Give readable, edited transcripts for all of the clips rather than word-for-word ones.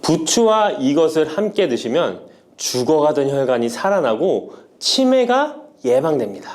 부추와 이것을 함께 드시면 죽어가던 혈관이 살아나고 치매가 예방됩니다.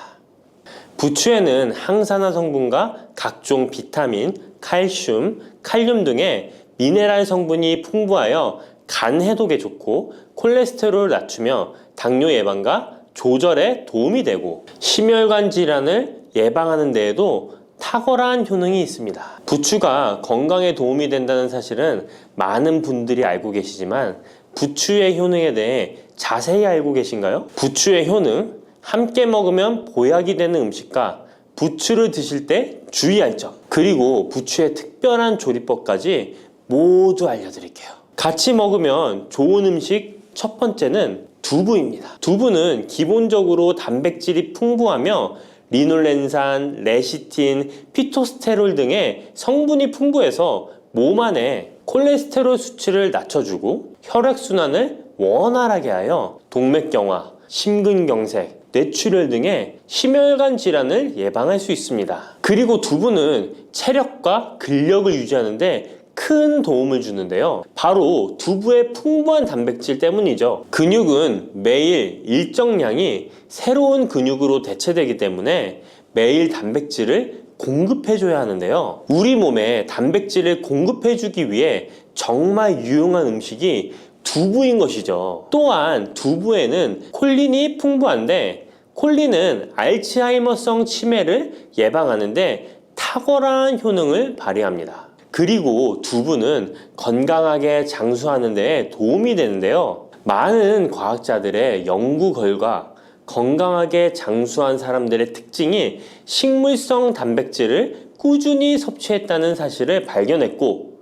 부추에는 항산화 성분과 각종 비타민, 칼슘, 칼륨 등의 미네랄 성분이 풍부하여 간 해독에 좋고 콜레스테롤을 낮추며 당뇨 예방과 조절에 도움이 되고 심혈관 질환을 예방하는 데에도 탁월한 효능이 있습니다. 부추가 건강에 도움이 된다는 사실은 많은 분들이 알고 계시지만 부추의 효능에 대해 자세히 알고 계신가요? 부추의 효능, 함께 먹으면 보약이 되는 음식과 부추를 드실 때 주의할 점, 그리고 부추의 특별한 조리법까지 모두 알려드릴게요. 같이 먹으면 좋은 음식 첫 번째는 두부입니다. 두부는 기본적으로 단백질이 풍부하며 리놀렌산, 레시틴, 피토스테롤 등의 성분이 풍부해서 몸 안에 콜레스테롤 수치를 낮춰주고 혈액순환을 원활하게 하여 동맥경화, 심근경색, 뇌출혈 등의 심혈관 질환을 예방할 수 있습니다. 그리고 두부는 체력과 근력을 유지하는 데 큰 도움을 주는데요. 바로 두부의 풍부한 단백질 때문이죠. 근육은 매일 일정량이 새로운 근육으로 대체되기 때문에 매일 단백질을 공급해줘야 하는데요. 우리 몸에 단백질을 공급해주기 위해 정말 유용한 음식이 두부인 것이죠. 또한 두부에는 콜린이 풍부한데 콜린은 알츠하이머성 치매를 예방하는데 탁월한 효능을 발휘합니다. 그리고 두부는 건강하게 장수하는 데 도움이 되는데요. 많은 과학자들의 연구 결과 건강하게 장수한 사람들의 특징이 식물성 단백질을 꾸준히 섭취했다는 사실을 발견했고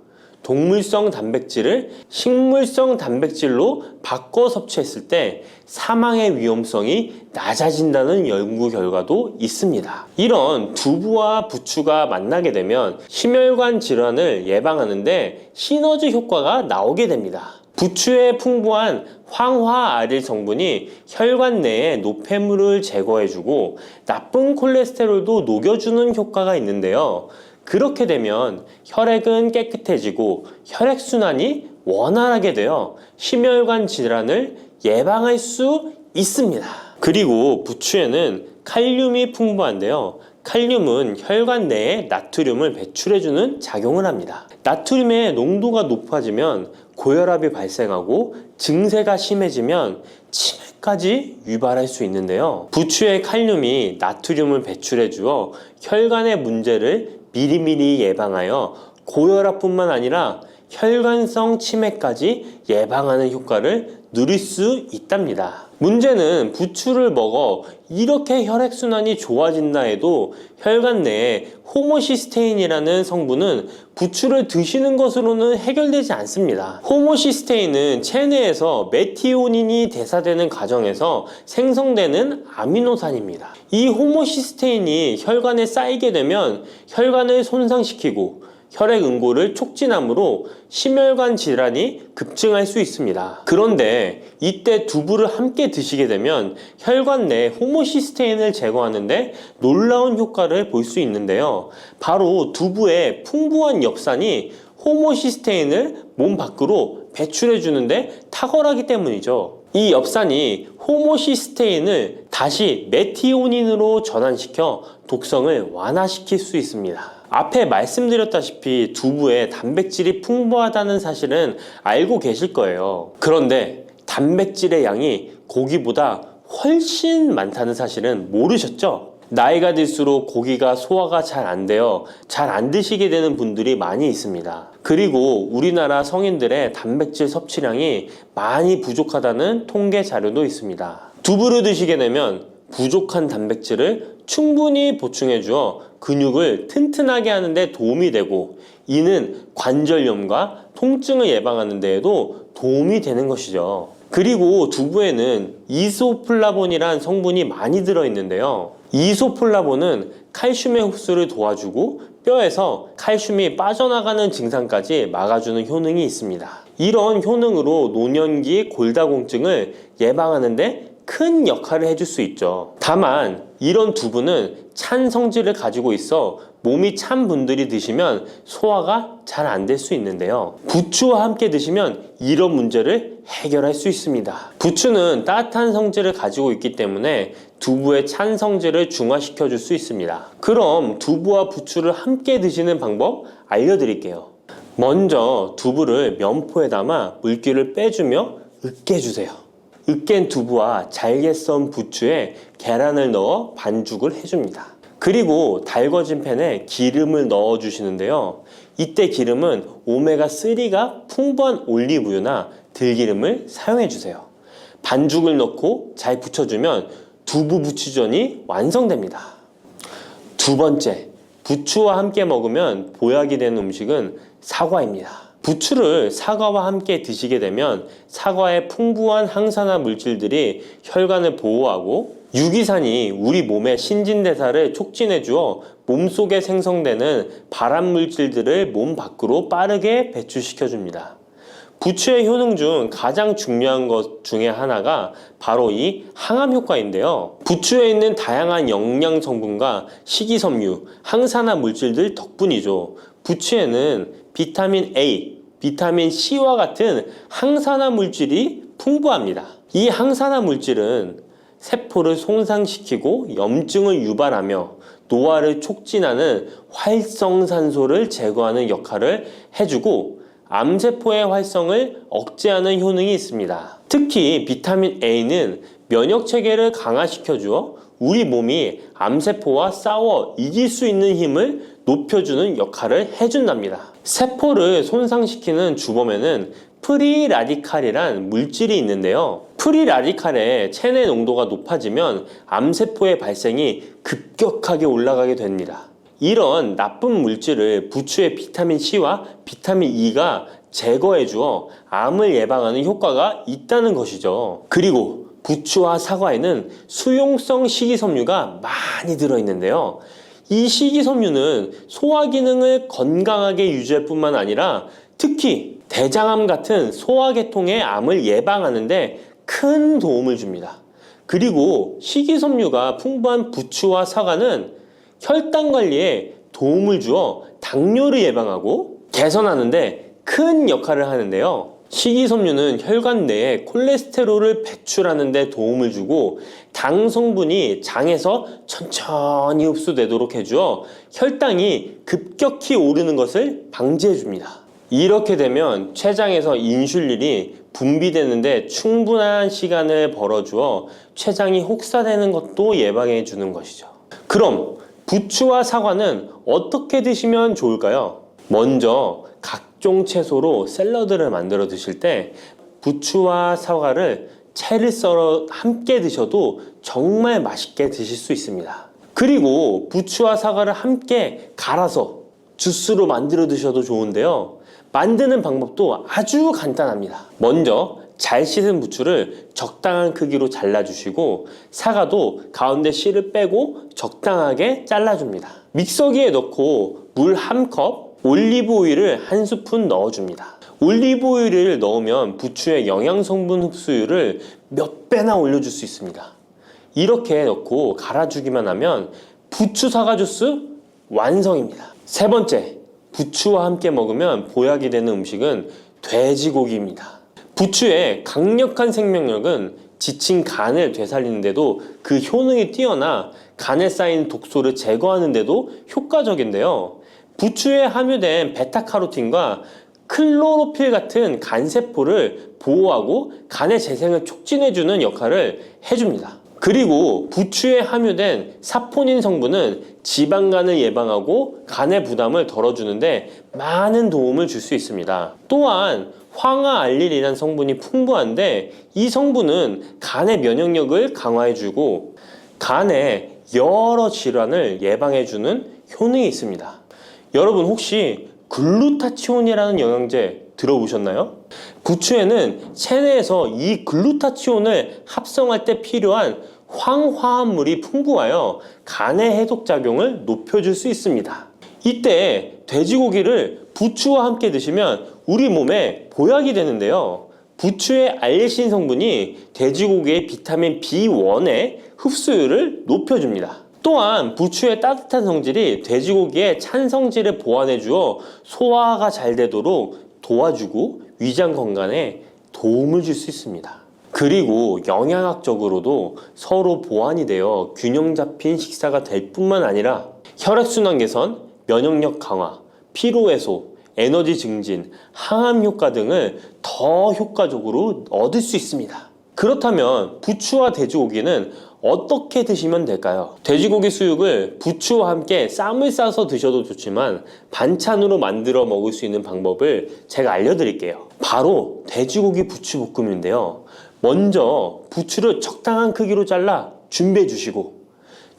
동물성 단백질을 식물성 단백질로 바꿔 섭취했을 때 사망의 위험성이 낮아진다는 연구 결과도 있습니다. 이런 두부와 부추가 만나게 되면 심혈관 질환을 예방하는데 시너지 효과가 나오게 됩니다. 부추에 풍부한 황화아릴 성분이 혈관 내의 노폐물을 제거해주고 나쁜 콜레스테롤도 녹여주는 효과가 있는데요. 그렇게 되면 혈액은 깨끗해지고 혈액순환이 원활하게 되어 심혈관 질환을 예방할 수 있습니다. 그리고 부추에는 칼륨이 풍부한데요. 칼륨은 혈관 내에 나트륨을 배출해주는 작용을 합니다. 나트륨의 농도가 높아지면 고혈압이 발생하고 증세가 심해지면 치매까지 유발할 수 있는데요. 부추의 칼륨이 나트륨을 배출해주어 혈관의 문제를 미리미리 예방하여 고혈압뿐만 아니라 혈관성 치매까지 예방하는 효과를 누릴 수 있답니다. 문제는 부추를 먹어 이렇게 혈액순환이 좋아진다 해도 혈관 내에 호모시스테인이라는 성분은 부추를 드시는 것으로는 해결되지 않습니다. 호모시스테인은 체내에서 메티오닌이 대사되는 과정에서 생성되는 아미노산입니다. 이 호모시스테인이 혈관에 쌓이게 되면 혈관을 손상시키고 혈액 응고를 촉진하므로 심혈관 질환이 급증할 수 있습니다. 그런데 이때 두부를 함께 드시게 되면 혈관 내 호모시스테인을 제거하는데 놀라운 효과를 볼 수 있는데요. 바로 두부의 풍부한 엽산이 호모시스테인을 몸 밖으로 배출해 주는데 탁월하기 때문이죠. 이 엽산이 호모시스테인을 다시 메티오닌으로 전환시켜 독성을 완화시킬 수 있습니다. 앞에 말씀드렸다시피 두부에 단백질이 풍부하다는 사실은 알고 계실 거예요. 그런데 단백질의 양이 고기보다 훨씬 많다는 사실은 모르셨죠? 나이가 들수록 고기가 소화가 잘 안 되어 잘 안 드시게 되는 분들이 많이 있습니다. 그리고 우리나라 성인들의 단백질 섭취량이 많이 부족하다는 통계 자료도 있습니다. 두부를 드시게 되면 부족한 단백질을 충분히 보충해 주어 근육을 튼튼하게 하는 데 도움이 되고 이는 관절염과 통증을 예방하는 데에도 도움이 되는 것이죠. 그리고 두부에는 이소플라본이란 성분이 많이 들어있는데요. 이소플라본은 칼슘의 흡수를 도와주고 뼈에서 칼슘이 빠져나가는 증상까지 막아주는 효능이 있습니다. 이런 효능으로 노년기 골다공증을 예방하는 데 큰 역할을 해줄 수 있죠. 다만 이런 두부는 찬 성질을 가지고 있어 몸이 찬 분들이 드시면 소화가 잘 안 될 수 있는데요. 부추와 함께 드시면 이런 문제를 해결할 수 있습니다. 부추는 따뜻한 성질을 가지고 있기 때문에 두부의 찬 성질을 중화시켜 줄 수 있습니다. 그럼 두부와 부추를 함께 드시는 방법 알려드릴게요. 먼저 두부를 면포에 담아 물기를 빼주며 으깨주세요. 으깬 두부와 잘게 썬 부추에 계란을 넣어 반죽을 해줍니다. 그리고 달궈진 팬에 기름을 넣어 주시는데요. 이때 기름은 오메가3가 풍부한 올리브유나 들기름을 사용해 주세요. 반죽을 넣고 잘 부쳐주면 두부 부추전이 완성됩니다. 두 번째, 부추와 함께 먹으면 보약이 되는 음식은 사과입니다. 부추를 사과와 함께 드시게 되면 사과의 풍부한 항산화 물질들이 혈관을 보호하고 유기산이 우리 몸의 신진대사를 촉진해 주어 몸속에 생성되는 발암 물질들을 몸 밖으로 빠르게 배출시켜 줍니다. 부추의 효능 중 가장 중요한 것 중에 하나가 바로 이 항암 효과인데요. 부추에 있는 다양한 영양 성분과 식이섬유, 항산화 물질들 덕분이죠. 부추에는 비타민 A, 비타민 C와 같은 항산화 물질이 풍부합니다. 이 항산화 물질은 세포를 손상시키고 염증을 유발하며 노화를 촉진하는 활성산소를 제거하는 역할을 해주고 암세포의 활성을 억제하는 효능이 있습니다. 특히 비타민 A는 면역체계를 강화시켜주어 우리 몸이 암세포와 싸워 이길 수 있는 힘을 높여주는 역할을 해준답니다. 세포를 손상시키는 주범에는 프리라디칼이란 물질이 있는데요. 프리라디칼의 체내 농도가 높아지면 암세포의 발생이 급격하게 올라가게 됩니다. 이런 나쁜 물질을 부추의 비타민 C와 비타민 E가 제거해 주어 암을 예방하는 효과가 있다는 것이죠. 그리고 부추와 사과에는 수용성 식이섬유가 많이 들어있는데요. 이 식이섬유는 소화 기능을 건강하게 유지할 뿐만 아니라 특히 대장암 같은 소화계통의 암을 예방하는 데 큰 도움을 줍니다. 그리고 식이섬유가 풍부한 부추와 사과는 혈당 관리에 도움을 주어 당뇨를 예방하고 개선하는데 큰 역할을 하는데요. 식이섬유는 혈관 내에 콜레스테롤을 배출하는 데 도움을 주고 당 성분이 장에서 천천히 흡수되도록 해주어 혈당이 급격히 오르는 것을 방지해 줍니다. 이렇게 되면 췌장에서 인슐린이 분비되는데 충분한 시간을 벌어주어 췌장이 혹사되는 것도 예방해 주는 것이죠. 그럼 부추와 사과는 어떻게 드시면 좋을까요? 먼저 각종 채소로 샐러드를 만들어 드실 때 부추와 사과를 채를 썰어 함께 드셔도 정말 맛있게 드실 수 있습니다. 그리고 부추와 사과를 함께 갈아서 주스로 만들어 드셔도 좋은데요. 만드는 방법도 아주 간단합니다. 먼저 잘 씻은 부추를 적당한 크기로 잘라주시고 사과도 가운데 씨를 빼고 적당하게 잘라줍니다. 믹서기에 넣고 물 1컵, 올리브 오일을 1스푼 넣어줍니다. 올리브 오일을 넣으면 부추의 영양 성분 흡수율을 몇 배나 올려줄 수 있습니다. 이렇게 넣고 갈아주기만 하면 부추 사과 주스 완성입니다. 세 번째, 부추와 함께 먹으면 보약이 되는 음식은 돼지고기입니다. 부추의 강력한 생명력은 지친 간을 되살리는데도 그 효능이 뛰어나 간에 쌓인 독소를 제거하는데도 효과적인데요. 부추에 함유된 베타카로틴과 클로로필 같은 간세포를 보호하고 간의 재생을 촉진해주는 역할을 해줍니다. 그리고 부추에 함유된 사포닌 성분은 지방간을 예방하고 간의 부담을 덜어주는데 많은 도움을 줄 수 있습니다. 또한 황화알릴이라는 성분이 풍부한데 이 성분은 간의 면역력을 강화해주고 간의 여러 질환을 예방해주는 효능이 있습니다. 여러분 혹시 글루타치온이라는 영양제 들어보셨나요? 부추에는 체내에서 이 글루타치온을 합성할 때 필요한 황화합물이 풍부하여 간의 해독작용을 높여줄 수 있습니다. 이때 돼지고기를 부추와 함께 드시면 우리 몸에 보약이 되는데요. 부추의 알레신 성분이 돼지고기의 비타민 B1의 흡수율을 높여줍니다. 또한 부추의 따뜻한 성질이 돼지고기의 찬 성질을 보완해 주어 소화가 잘 되도록 도와주고 위장 건강에 도움을 줄 수 있습니다. 그리고 영양학적으로도 서로 보완이 되어 균형 잡힌 식사가 될 뿐만 아니라 혈액순환 개선, 면역력 강화, 피로 해소, 에너지 증진, 항암 효과 등을 더 효과적으로 얻을 수 있습니다. 그렇다면 부추와 돼지고기는 어떻게 드시면 될까요? 돼지고기 수육을 부추와 함께 쌈을 싸서 드셔도 좋지만 반찬으로 만들어 먹을 수 있는 방법을 제가 알려드릴게요. 바로 돼지고기 부추볶음인데요. 먼저 부추를 적당한 크기로 잘라 준비해 주시고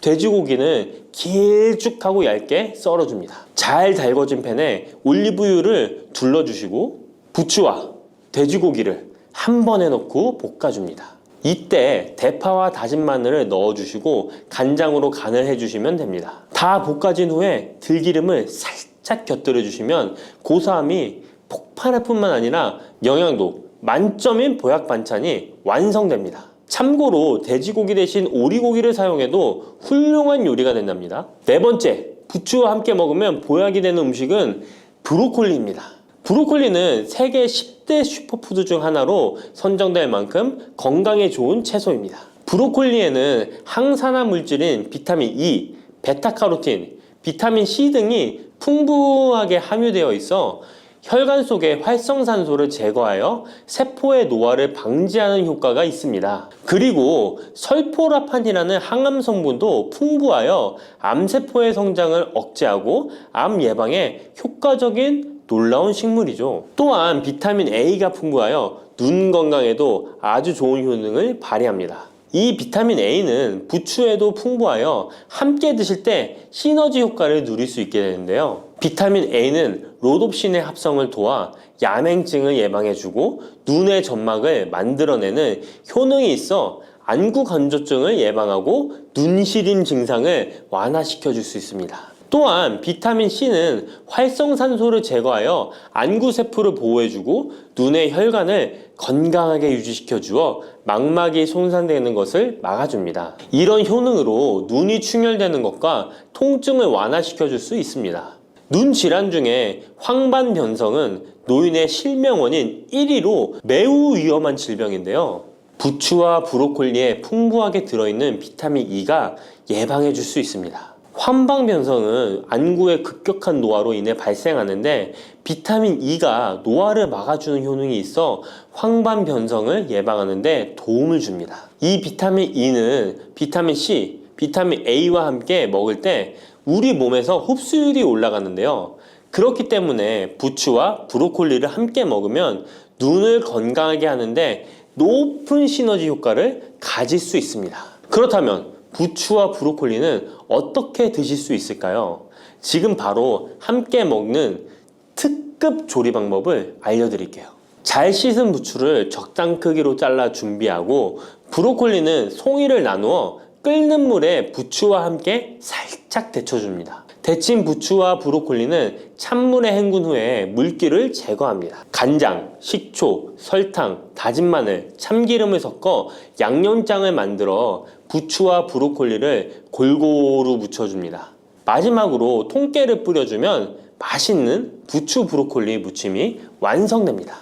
돼지고기는 길쭉하고 얇게 썰어줍니다. 잘 달궈진 팬에 올리브유를 둘러주시고 부추와 돼지고기를 한 번에 넣고 볶아줍니다. 이때 대파와 다진 마늘을 넣어주시고 간장으로 간을 해주시면 됩니다. 다 볶아진 후에 들기름을 살짝 곁들여 주시면 고소함이 폭발할 뿐만 아니라 영양도 만점인 보약 반찬이 완성됩니다. 참고로 돼지고기 대신 오리고기를 사용해도 훌륭한 요리가 된답니다. 네 번째, 부추와 함께 먹으면 보약이 되는 음식은 브로콜리입니다. 브로콜리는 세계 10대 슈퍼푸드 중 하나로 선정될 만큼 건강에 좋은 채소입니다. 브로콜리에는 항산화 물질인 비타민 E, 베타카로틴, 비타민 C 등이 풍부하게 함유되어 있어 혈관 속의 활성산소를 제거하여 세포의 노화를 방지하는 효과가 있습니다. 그리고 설포라판이라는 항암 성분도 풍부하여 암세포의 성장을 억제하고 암 예방에 효과적인 놀라운 식물이죠. 또한 비타민 A가 풍부하여 눈 건강에도 아주 좋은 효능을 발휘합니다. 이 비타민 A는 부추에도 풍부하여 함께 드실 때 시너지 효과를 누릴 수 있게 되는데요. 비타민 A는 로놉신의 합성을 도와 야맹증을 예방해주고 눈의 점막을 만들어내는 효능이 있어 안구 건조증을 예방하고 눈시림 증상을 완화시켜 줄 수 있습니다. 또한 비타민 C는 활성산소를 제거하여 안구세포를 보호해주고 눈의 혈관을 건강하게 유지시켜 주어 망막이 손상되는 것을 막아줍니다. 이런 효능으로 눈이 충혈되는 것과 통증을 완화시켜 줄 수 있습니다. 눈 질환 중에 황반변성은 노인의 실명 원인 1위로 매우 위험한 질병인데요. 부추와 브로콜리에 풍부하게 들어있는 비타민 E가 예방해 줄 수 있습니다. 황반변성은 안구의 급격한 노화로 인해 발생하는데 비타민 E가 노화를 막아주는 효능이 있어 황반변성을 예방하는 데 도움을 줍니다. 이 비타민 E는 비타민 C, 비타민 A와 함께 먹을 때 우리 몸에서 흡수율이 올라가는데요. 그렇기 때문에 부추와 브로콜리를 함께 먹으면 눈을 건강하게 하는데 높은 시너지 효과를 가질 수 있습니다. 그렇다면 부추와 브로콜리는 어떻게 드실 수 있을까요? 지금 바로 함께 먹는 특급 조리 방법을 알려드릴게요. 잘 씻은 부추를 적당 크기로 잘라 준비하고 브로콜리는 송이를 나누어 끓는 물에 부추와 함께 살짝 데쳐줍니다. 데친 부추와 브로콜리는 찬물에 헹군 후에 물기를 제거합니다. 간장, 식초, 설탕, 다진 마늘, 참기름을 섞어 양념장을 만들어 부추와 브로콜리를 골고루 묻혀줍니다. 마지막으로 통깨를 뿌려주면 맛있는 부추 브로콜리 무침이 완성됩니다.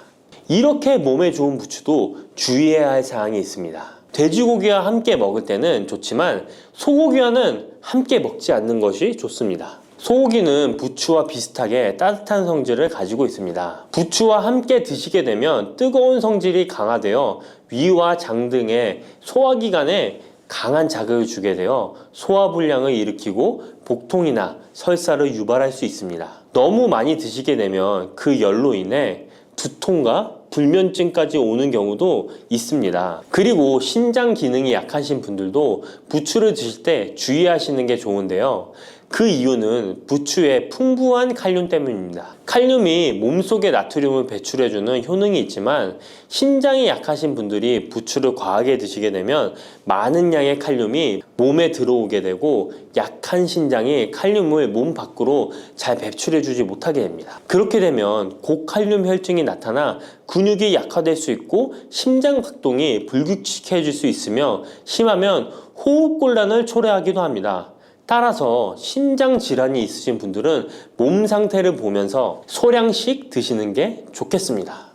이렇게 몸에 좋은 부추도 주의해야 할 사항이 있습니다. 돼지고기와 함께 먹을 때는 좋지만 소고기와는 함께 먹지 않는 것이 좋습니다. 소고기는 부추와 비슷하게 따뜻한 성질을 가지고 있습니다. 부추와 함께 드시게 되면 뜨거운 성질이 강화되어 위와 장 등의 소화기관에 강한 자극을 주게 되어 소화불량을 일으키고 복통이나 설사를 유발할 수 있습니다. 너무 많이 드시게 되면 그 열로 인해 두통과 불면증까지 오는 경우도 있습니다. 그리고 신장 기능이 약하신 분들도 부추를 드실 때 주의하시는 게 좋은데요. 그 이유는 부추의 풍부한 칼륨 때문입니다. 칼륨이 몸속에 나트륨을 배출해주는 효능이 있지만 신장이 약하신 분들이 부추를 과하게 드시게 되면 많은 양의 칼륨이 몸에 들어오게 되고 약한 신장이 칼륨을 몸 밖으로 잘 배출해주지 못하게 됩니다. 그렇게 되면 고칼륨 혈증이 나타나 근육이 약화될 수 있고 심장 박동이 불규칙해질 수 있으며 심하면 호흡곤란을 초래하기도 합니다. 따라서 신장 질환이 있으신 분들은 몸 상태를 보면서 소량씩 드시는 게 좋겠습니다.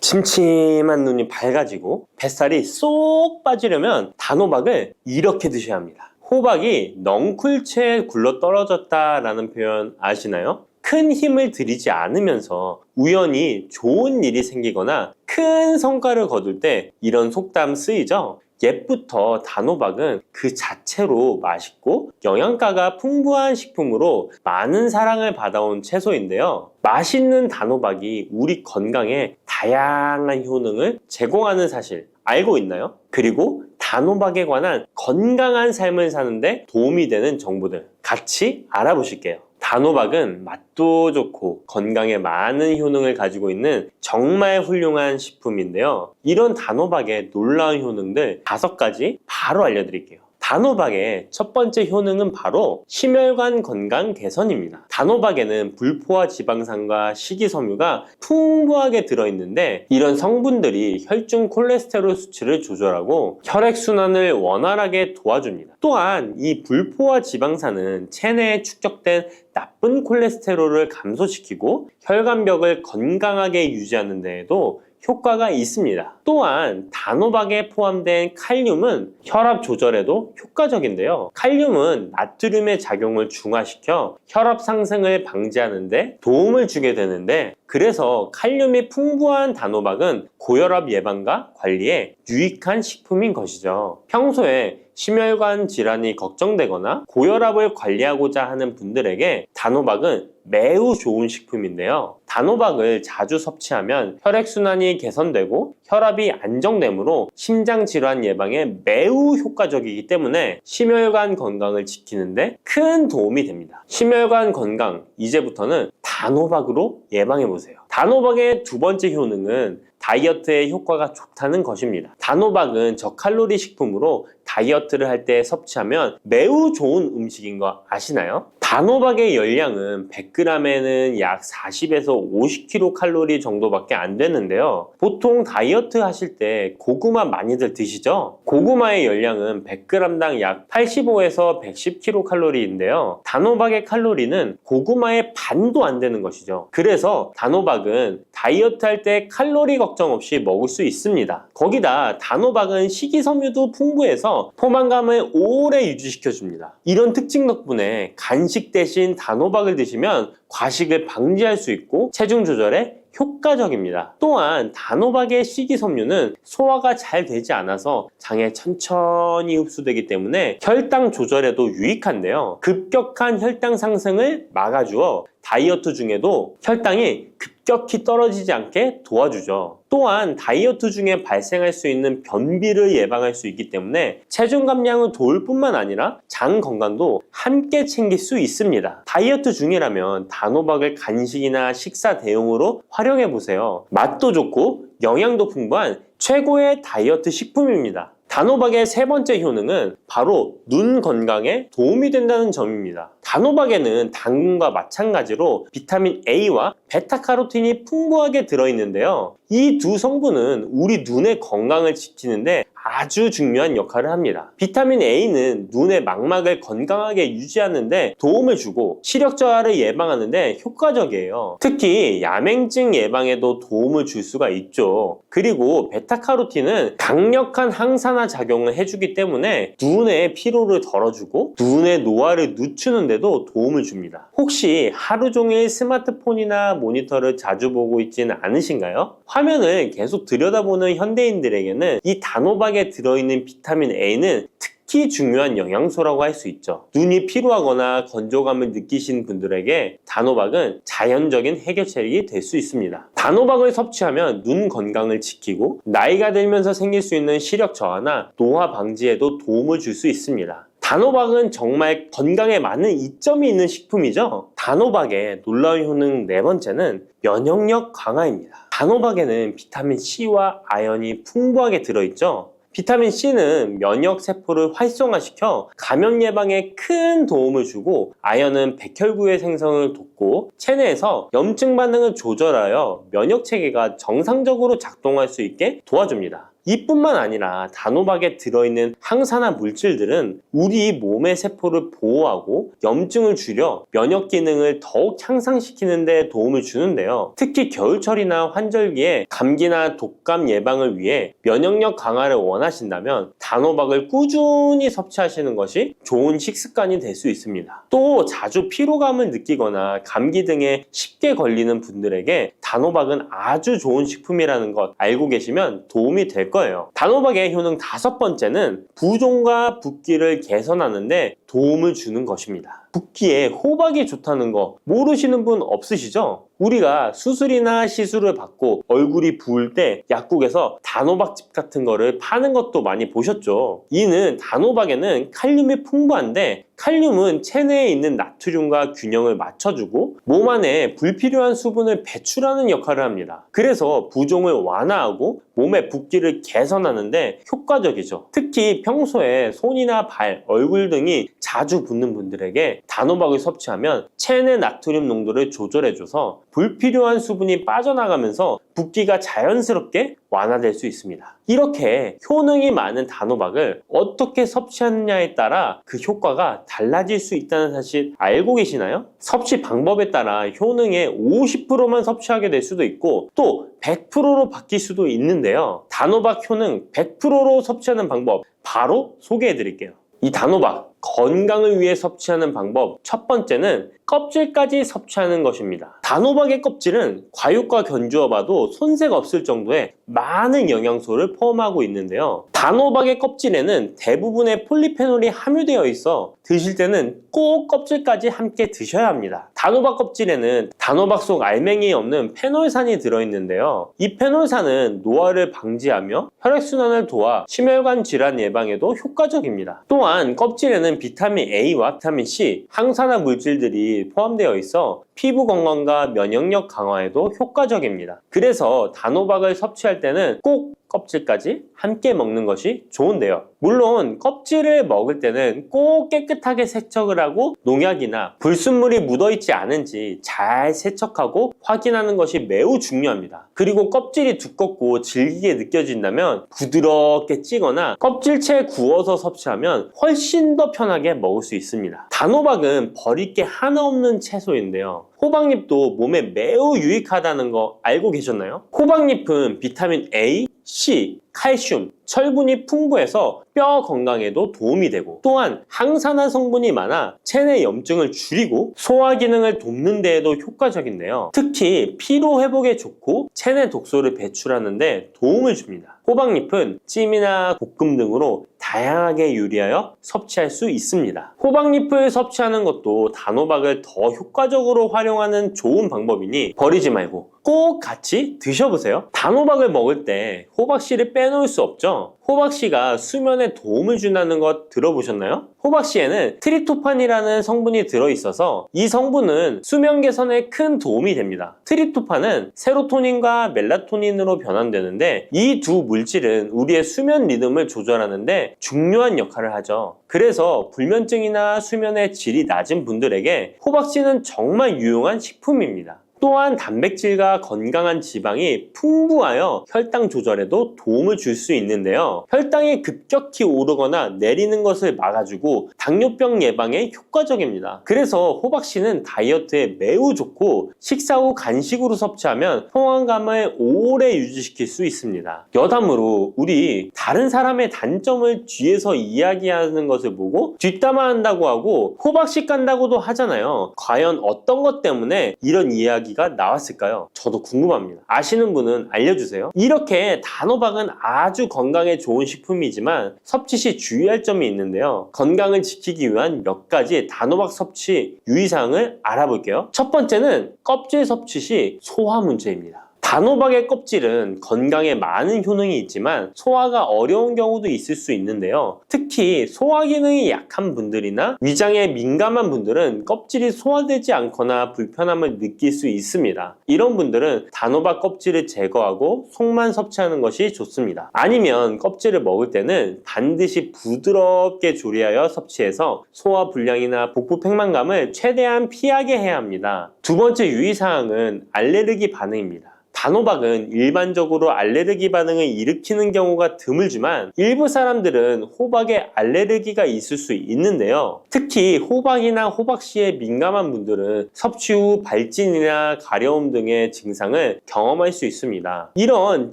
침침한 눈이 밝아지고 뱃살이 쏙 빠지려면 단호박을 이렇게 드셔야 합니다. 호박이 넝쿨채에 굴러 떨어졌다라는 표현 아시나요? 큰 힘을 들이지 않으면서 우연히 좋은 일이 생기거나 큰 성과를 거둘 때 이런 속담 쓰이죠? 옛부터 단호박은 그 자체로 맛있고 영양가가 풍부한 식품으로 많은 사랑을 받아온 채소인데요. 맛있는 단호박이 우리 건강에 다양한 효능을 제공하는 사실 알고 있나요? 그리고 단호박에 관한 건강한 삶을 사는데 도움이 되는 정보들 같이 알아보실게요. 단호박은 맛도 좋고 건강에 많은 효능을 가지고 있는 정말 훌륭한 식품인데요. 이런 단호박의 놀라운 효능들 5가지 바로 알려드릴게요. 단호박의 첫 번째 효능은 바로 심혈관 건강 개선입니다. 단호박에는 불포화 지방산과 식이섬유가 풍부하게 들어있는데 이런 성분들이 혈중 콜레스테롤 수치를 조절하고 혈액순환을 원활하게 도와줍니다. 또한 이 불포화 지방산은 체내에 축적된 나쁜 콜레스테롤을 감소시키고 혈관벽을 건강하게 유지하는 데에도 효과가 있습니다. 또한 단호박에 포함된 칼륨은 혈압 조절에도 효과적인데요. 칼륨은 나트륨의 작용을 중화시켜 혈압 상승을 방지하는 데 도움을 주게 되는데 그래서 칼륨이 풍부한 단호박은 고혈압 예방과 관리에 유익한 식품인 것이죠. 평소에 심혈관 질환이 걱정되거나 고혈압을 관리하고자 하는 분들에게 단호박은 매우 좋은 식품인데요. 단호박을 자주 섭취하면 혈액순환이 개선되고 혈압이 안정되므로 심장질환 예방에 매우 효과적이기 때문에 심혈관 건강을 지키는데 큰 도움이 됩니다. 심혈관 건강, 이제부터는 단호박으로 예방해보세요. 단호박의 두 번째 효능은 다이어트에 효과가 좋다는 것입니다. 단호박은 저칼로리 식품으로 다이어트를 할 때 섭취하면 매우 좋은 음식인 거 아시나요? 단호박의 열량은 100g에는 약 40에서 50kcal 정도밖에 안 되는데요. 보통 다이어트 하실 때 고구마 많이들 드시죠? 고구마의 열량은 100g당 약 85에서 110kcal인데요. 단호박의 칼로리는 고구마의 반도 안 되는 것이죠. 그래서 단호박은 다이어트 할 때 칼로리 걱정 없이 먹을 수 있습니다. 거기다 단호박은 식이섬유도 풍부해서 포만감을 오래 유지시켜줍니다. 이런 특징 덕분에 간식 대신 단호박을 드시면 과식을 방지할 수 있고 체중 조절에 효과적입니다. 또한 단호박의 식이섬유는 소화가 잘 되지 않아서 장에 천천히 흡수되기 때문에 혈당 조절에도 유익한데요. 급격한 혈당 상승을 막아주어 다이어트 중에도 혈당이 급격히 떨어지지 않게 도와주죠. 또한 다이어트 중에 발생할 수 있는 변비를 예방할 수 있기 때문에 체중 감량을 도울 뿐만 아니라 장 건강도 함께 챙길 수 있습니다. 다이어트 중이라면 단호박을 간식이나 식사 대용으로 활용해 보세요. 맛도 좋고 영양도 풍부한 최고의 다이어트 식품입니다. 단호박의 세 번째 효능은 바로 눈 건강에 도움이 된다는 점입니다. 단호박에는 당근과 마찬가지로 비타민 A와 베타카로틴이 풍부하게 들어있는데요. 이 두 성분은 우리 눈의 건강을 지키는데 아주 중요한 역할을 합니다. 비타민 A는 눈의 망막을 건강하게 유지하는데 도움을 주고 시력 저하를 예방하는데 효과적이에요. 특히 야맹증 예방에도 도움을 줄 수가 있죠. 그리고 베타카로틴은 강력한 항산화 작용을 해주기 때문에 눈의 피로를 덜어주고 눈의 노화를 늦추는 데도 도움을 줍니다. 혹시 하루 종일 스마트폰이나 모니터를 자주 보고 있지는 않으신가요? 화면을 계속 들여다보는 현대인들에게는 이 단호박에 들어있는 비타민 A는 특히 중요한 영양소라고 할 수 있죠. 눈이 피로하거나 건조감을 느끼시는 분들에게 단호박은 자연적인 해결책이 될 수 있습니다. 단호박을 섭취하면 눈 건강을 지키고 나이가 들면서 생길 수 있는 시력 저하나 노화 방지에도 도움을 줄 수 있습니다. 단호박은 정말 건강에 많은 이점이 있는 식품이죠. 단호박의 놀라운 효능 네 번째는 면역력 강화입니다. 단호박에는 비타민 C와 아연이 풍부하게 들어있죠. 비타민 C는 면역 세포를 활성화시켜 감염 예방에 큰 도움을 주고 아연은 백혈구의 생성을 돕고 체내에서 염증 반응을 조절하여 면역 체계가 정상적으로 작동할 수 있게 도와줍니다. 이뿐만 아니라 단호박에 들어있는 항산화 물질들은 우리 몸의 세포를 보호하고 염증을 줄여 면역 기능을 더욱 향상시키는 데 도움을 주는데요. 특히 겨울철이나 환절기에 감기나 독감 예방을 위해 면역력 강화를 원하신다면 단호박을 꾸준히 섭취하시는 것이 좋은 식습관이 될 수 있습니다. 또 자주 피로감을 느끼거나 감기 등에 쉽게 걸리는 분들에게 단호박은 아주 좋은 식품이라는 것 알고 계시면 도움이 될 거예요. 단호박의 효능 5번째는 부종과 붓기를 개선하는 데 도움을 주는 것입니다. 붓기에 호박이 좋다는 거 모르시는 분 없으시죠? 우리가 수술이나 시술을 받고 얼굴이 부을 때 약국에서 단호박즙 같은 거를 파는 것도 많이 보셨죠? 이는 단호박에는 칼륨이 풍부한데 칼륨은 체내에 있는 나트륨과 균형을 맞춰주고 몸 안에 불필요한 수분을 배출하는 역할을 합니다. 그래서 부종을 완화하고 몸의 붓기를 개선하는데 효과적이죠. 특히 평소에 손이나 발, 얼굴 등이 자주 붓는 분들에게 단호박을 섭취하면 체내 나트륨 농도를 조절해줘서 불필요한 수분이 빠져나가면서 붓기가 자연스럽게 완화될 수 있습니다. 이렇게 효능이 많은 단호박을 어떻게 섭취하느냐에 따라 그 효과가 달라질 수 있다는 사실 알고 계시나요? 섭취 방법에 따라 효능의 50%만 섭취하게 될 수도 있고 또 100%로 바뀔 수도 있는데요. 단호박 효능 100%로 섭취하는 방법 바로 소개해 드릴게요. 이 단호박 건강을 위해 섭취하는 방법 첫 번째는 껍질까지 섭취하는 것입니다. 단호박의 껍질은 과육과 견주어 봐도 손색 없을 정도의 많은 영양소를 포함하고 있는데요. 단호박의 껍질에는 대부분의 폴리페놀이 함유되어 있어 드실 때는 꼭 껍질까지 함께 드셔야 합니다. 단호박 껍질에는 단호박 속 알맹이에 없는 페놀산이 들어있는데요. 이 페놀산은 노화를 방지하며 혈액순환을 도와 심혈관 질환 예방에도 효과적입니다. 또한 껍질에는 비타민 A와 비타민 C, 항산화 물질들이 포함되어 있어 피부 건강과 면역력 강화에도 효과적입니다. 그래서 단호박을 섭취할 때는 꼭 껍질까지 함께 먹는 것이 좋은데요. 물론 껍질을 먹을 때는 꼭 깨끗하게 세척을 하고 농약이나 불순물이 묻어있지 않은지 잘 세척하고 확인하는 것이 매우 중요합니다. 그리고 껍질이 두껍고 질기게 느껴진다면 부드럽게 찌거나 껍질째 구워서 섭취하면 훨씬 더 편하게 먹을 수 있습니다. 단호박은 버릴 게 하나 없는 채소인데요. 호박잎도 몸에 매우 유익하다는 거 알고 계셨나요? 호박잎은 비타민 A, C, 칼슘, 철분이 풍부해서 뼈 건강에도 도움이 되고 또한 항산화 성분이 많아 체내 염증을 줄이고 소화 기능을 돕는 데에도 효과적인데요. 특히 피로 회복에 좋고 체내 독소를 배출하는 데 도움을 줍니다. 호박잎은 찜이나 볶음 등으로 다양하게 요리하여 섭취할 수 있습니다. 호박잎을 섭취하는 것도 단호박을 더 효과적으로 활용하는 좋은 방법이니 버리지 말고 꼭 같이 드셔보세요. 단호박을 먹을 때 호박씨를 빼놓을 수 없죠. 호박씨가 수면에 도움을 준다는 것 들어보셨나요? 호박씨에는 트립토판이라는 성분이 들어있어서 이 성분은 수면 개선에 큰 도움이 됩니다. 트립토판은 세로토닌과 멜라토닌으로 변환되는데 이 두 물질은 우리의 수면 리듬을 조절하는데 중요한 역할을 하죠. 그래서 불면증이나 수면의 질이 낮은 분들에게 호박씨는 정말 유용한 식품입니다. 또한 단백질과 건강한 지방이 풍부하여 혈당 조절에도 도움을 줄 수 있는데요. 혈당이 급격히 오르거나 내리는 것을 막아주고 당뇨병 예방에 효과적입니다. 그래서 호박씨는 다이어트에 매우 좋고 식사 후 간식으로 섭취하면 포만감을 오래 유지시킬 수 있습니다. 여담으로 우리 다른 사람의 단점을 뒤에서 이야기하는 것을 보고 뒷담화한다고 하고 호박씨 깐다고도 하잖아요. 과연 어떤 것 때문에 이런 이야기가 나왔을까요? 저도 궁금합니다. 아시는 분은 알려주세요. 이렇게 단호박은 아주 건강에 좋은 식품이지만 섭취 시 주의할 점이 있는데요. 건강을 지키기 위한 몇 가지 단호박 섭취 유의사항을 알아볼게요. 첫 번째는 껍질 섭취 시 소화 문제입니다. 단호박의 껍질은 건강에 많은 효능이 있지만 소화가 어려운 경우도 있을 수 있는데요. 특히 소화 기능이 약한 분들이나 위장에 민감한 분들은 껍질이 소화되지 않거나 불편함을 느낄 수 있습니다. 이런 분들은 단호박 껍질을 제거하고 속만 섭취하는 것이 좋습니다. 아니면 껍질을 먹을 때는 반드시 부드럽게 조리하여 섭취해서 소화 불량이나 복부 팽만감을 최대한 피하게 해야 합니다. 두 번째 유의사항은 알레르기 반응입니다. 단호박은 일반적으로 알레르기 반응을 일으키는 경우가 드물지만 일부 사람들은 호박에 알레르기가 있을 수 있는데요. 특히 호박이나 호박씨에 민감한 분들은 섭취 후 발진이나 가려움 등의 증상을 경험할 수 있습니다. 이런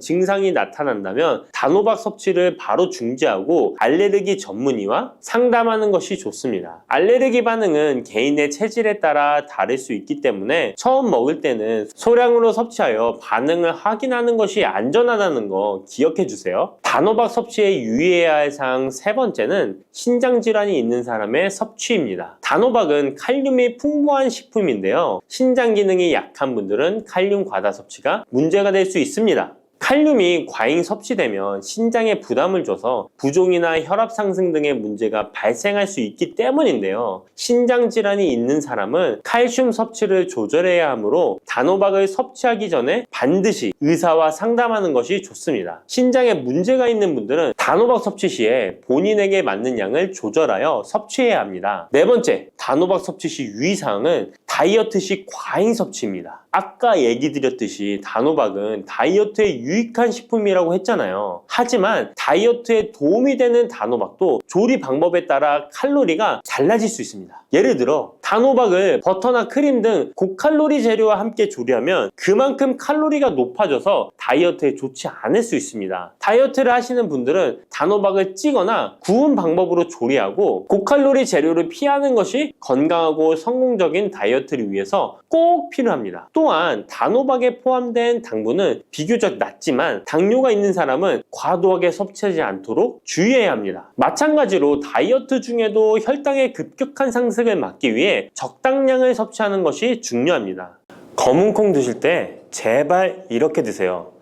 증상이 나타난다면 단호박 섭취를 바로 중지하고 알레르기 전문의와 상담하는 것이 좋습니다. 알레르기 반응은 개인의 체질에 따라 다를 수 있기 때문에 처음 먹을 때는 소량으로 섭취하여 반응을 확인하는 것이 안전하다는 거 기억해 주세요. 단호박 섭취에 유의해야 할 사항 세 번째는 신장질환이 있는 사람의 섭취입니다. 단호박은 칼륨이 풍부한 식품인데요. 신장 기능이 약한 분들은 칼륨 과다 섭취가 문제가 될 수 있습니다. 칼륨이 과잉 섭취되면 신장에 부담을 줘서 부종이나 혈압 상승 등의 문제가 발생할 수 있기 때문인데요. 신장 질환이 있는 사람은 칼슘 섭취를 조절해야 하므로 단호박을 섭취하기 전에 반드시 의사와 상담하는 것이 좋습니다. 신장에 문제가 있는 분들은 단호박 섭취 시에 본인에게 맞는 양을 조절하여 섭취해야 합니다. 네 번째, 단호박 섭취 시 유의사항은 다이어트 시 과잉 섭취입니다. 아까 얘기 드렸듯이 단호박은 다이어트에 유익한 식품이라고 했잖아요. 하지만 다이어트에 도움이 되는 단호박도 조리 방법에 따라 칼로리가 달라질 수 있습니다. 예를 들어 단호박을 버터나 크림 등 고칼로리 재료와 함께 조리하면 그만큼 칼로리가 높아져서 다이어트에 좋지 않을 수 있습니다. 다이어트를 하시는 분들은 단호박을 찌거나 구운 방법으로 조리하고 고칼로리 재료를 피하는 것이 건강하고 성공적인 다이어트를 위해서 꼭 필요합니다. 또한 단호박에 포함된 당분은 비교적 낮지만 당뇨가 있는 사람은 과도하게 섭취하지 않도록 주의해야 합니다. 마찬가지로 다이어트 중에도 혈당의 급격한 상승을 막기 위해 적당량을 섭취하는 것이 중요합니다. 검은콩 드실 때 제발 이렇게 드세요.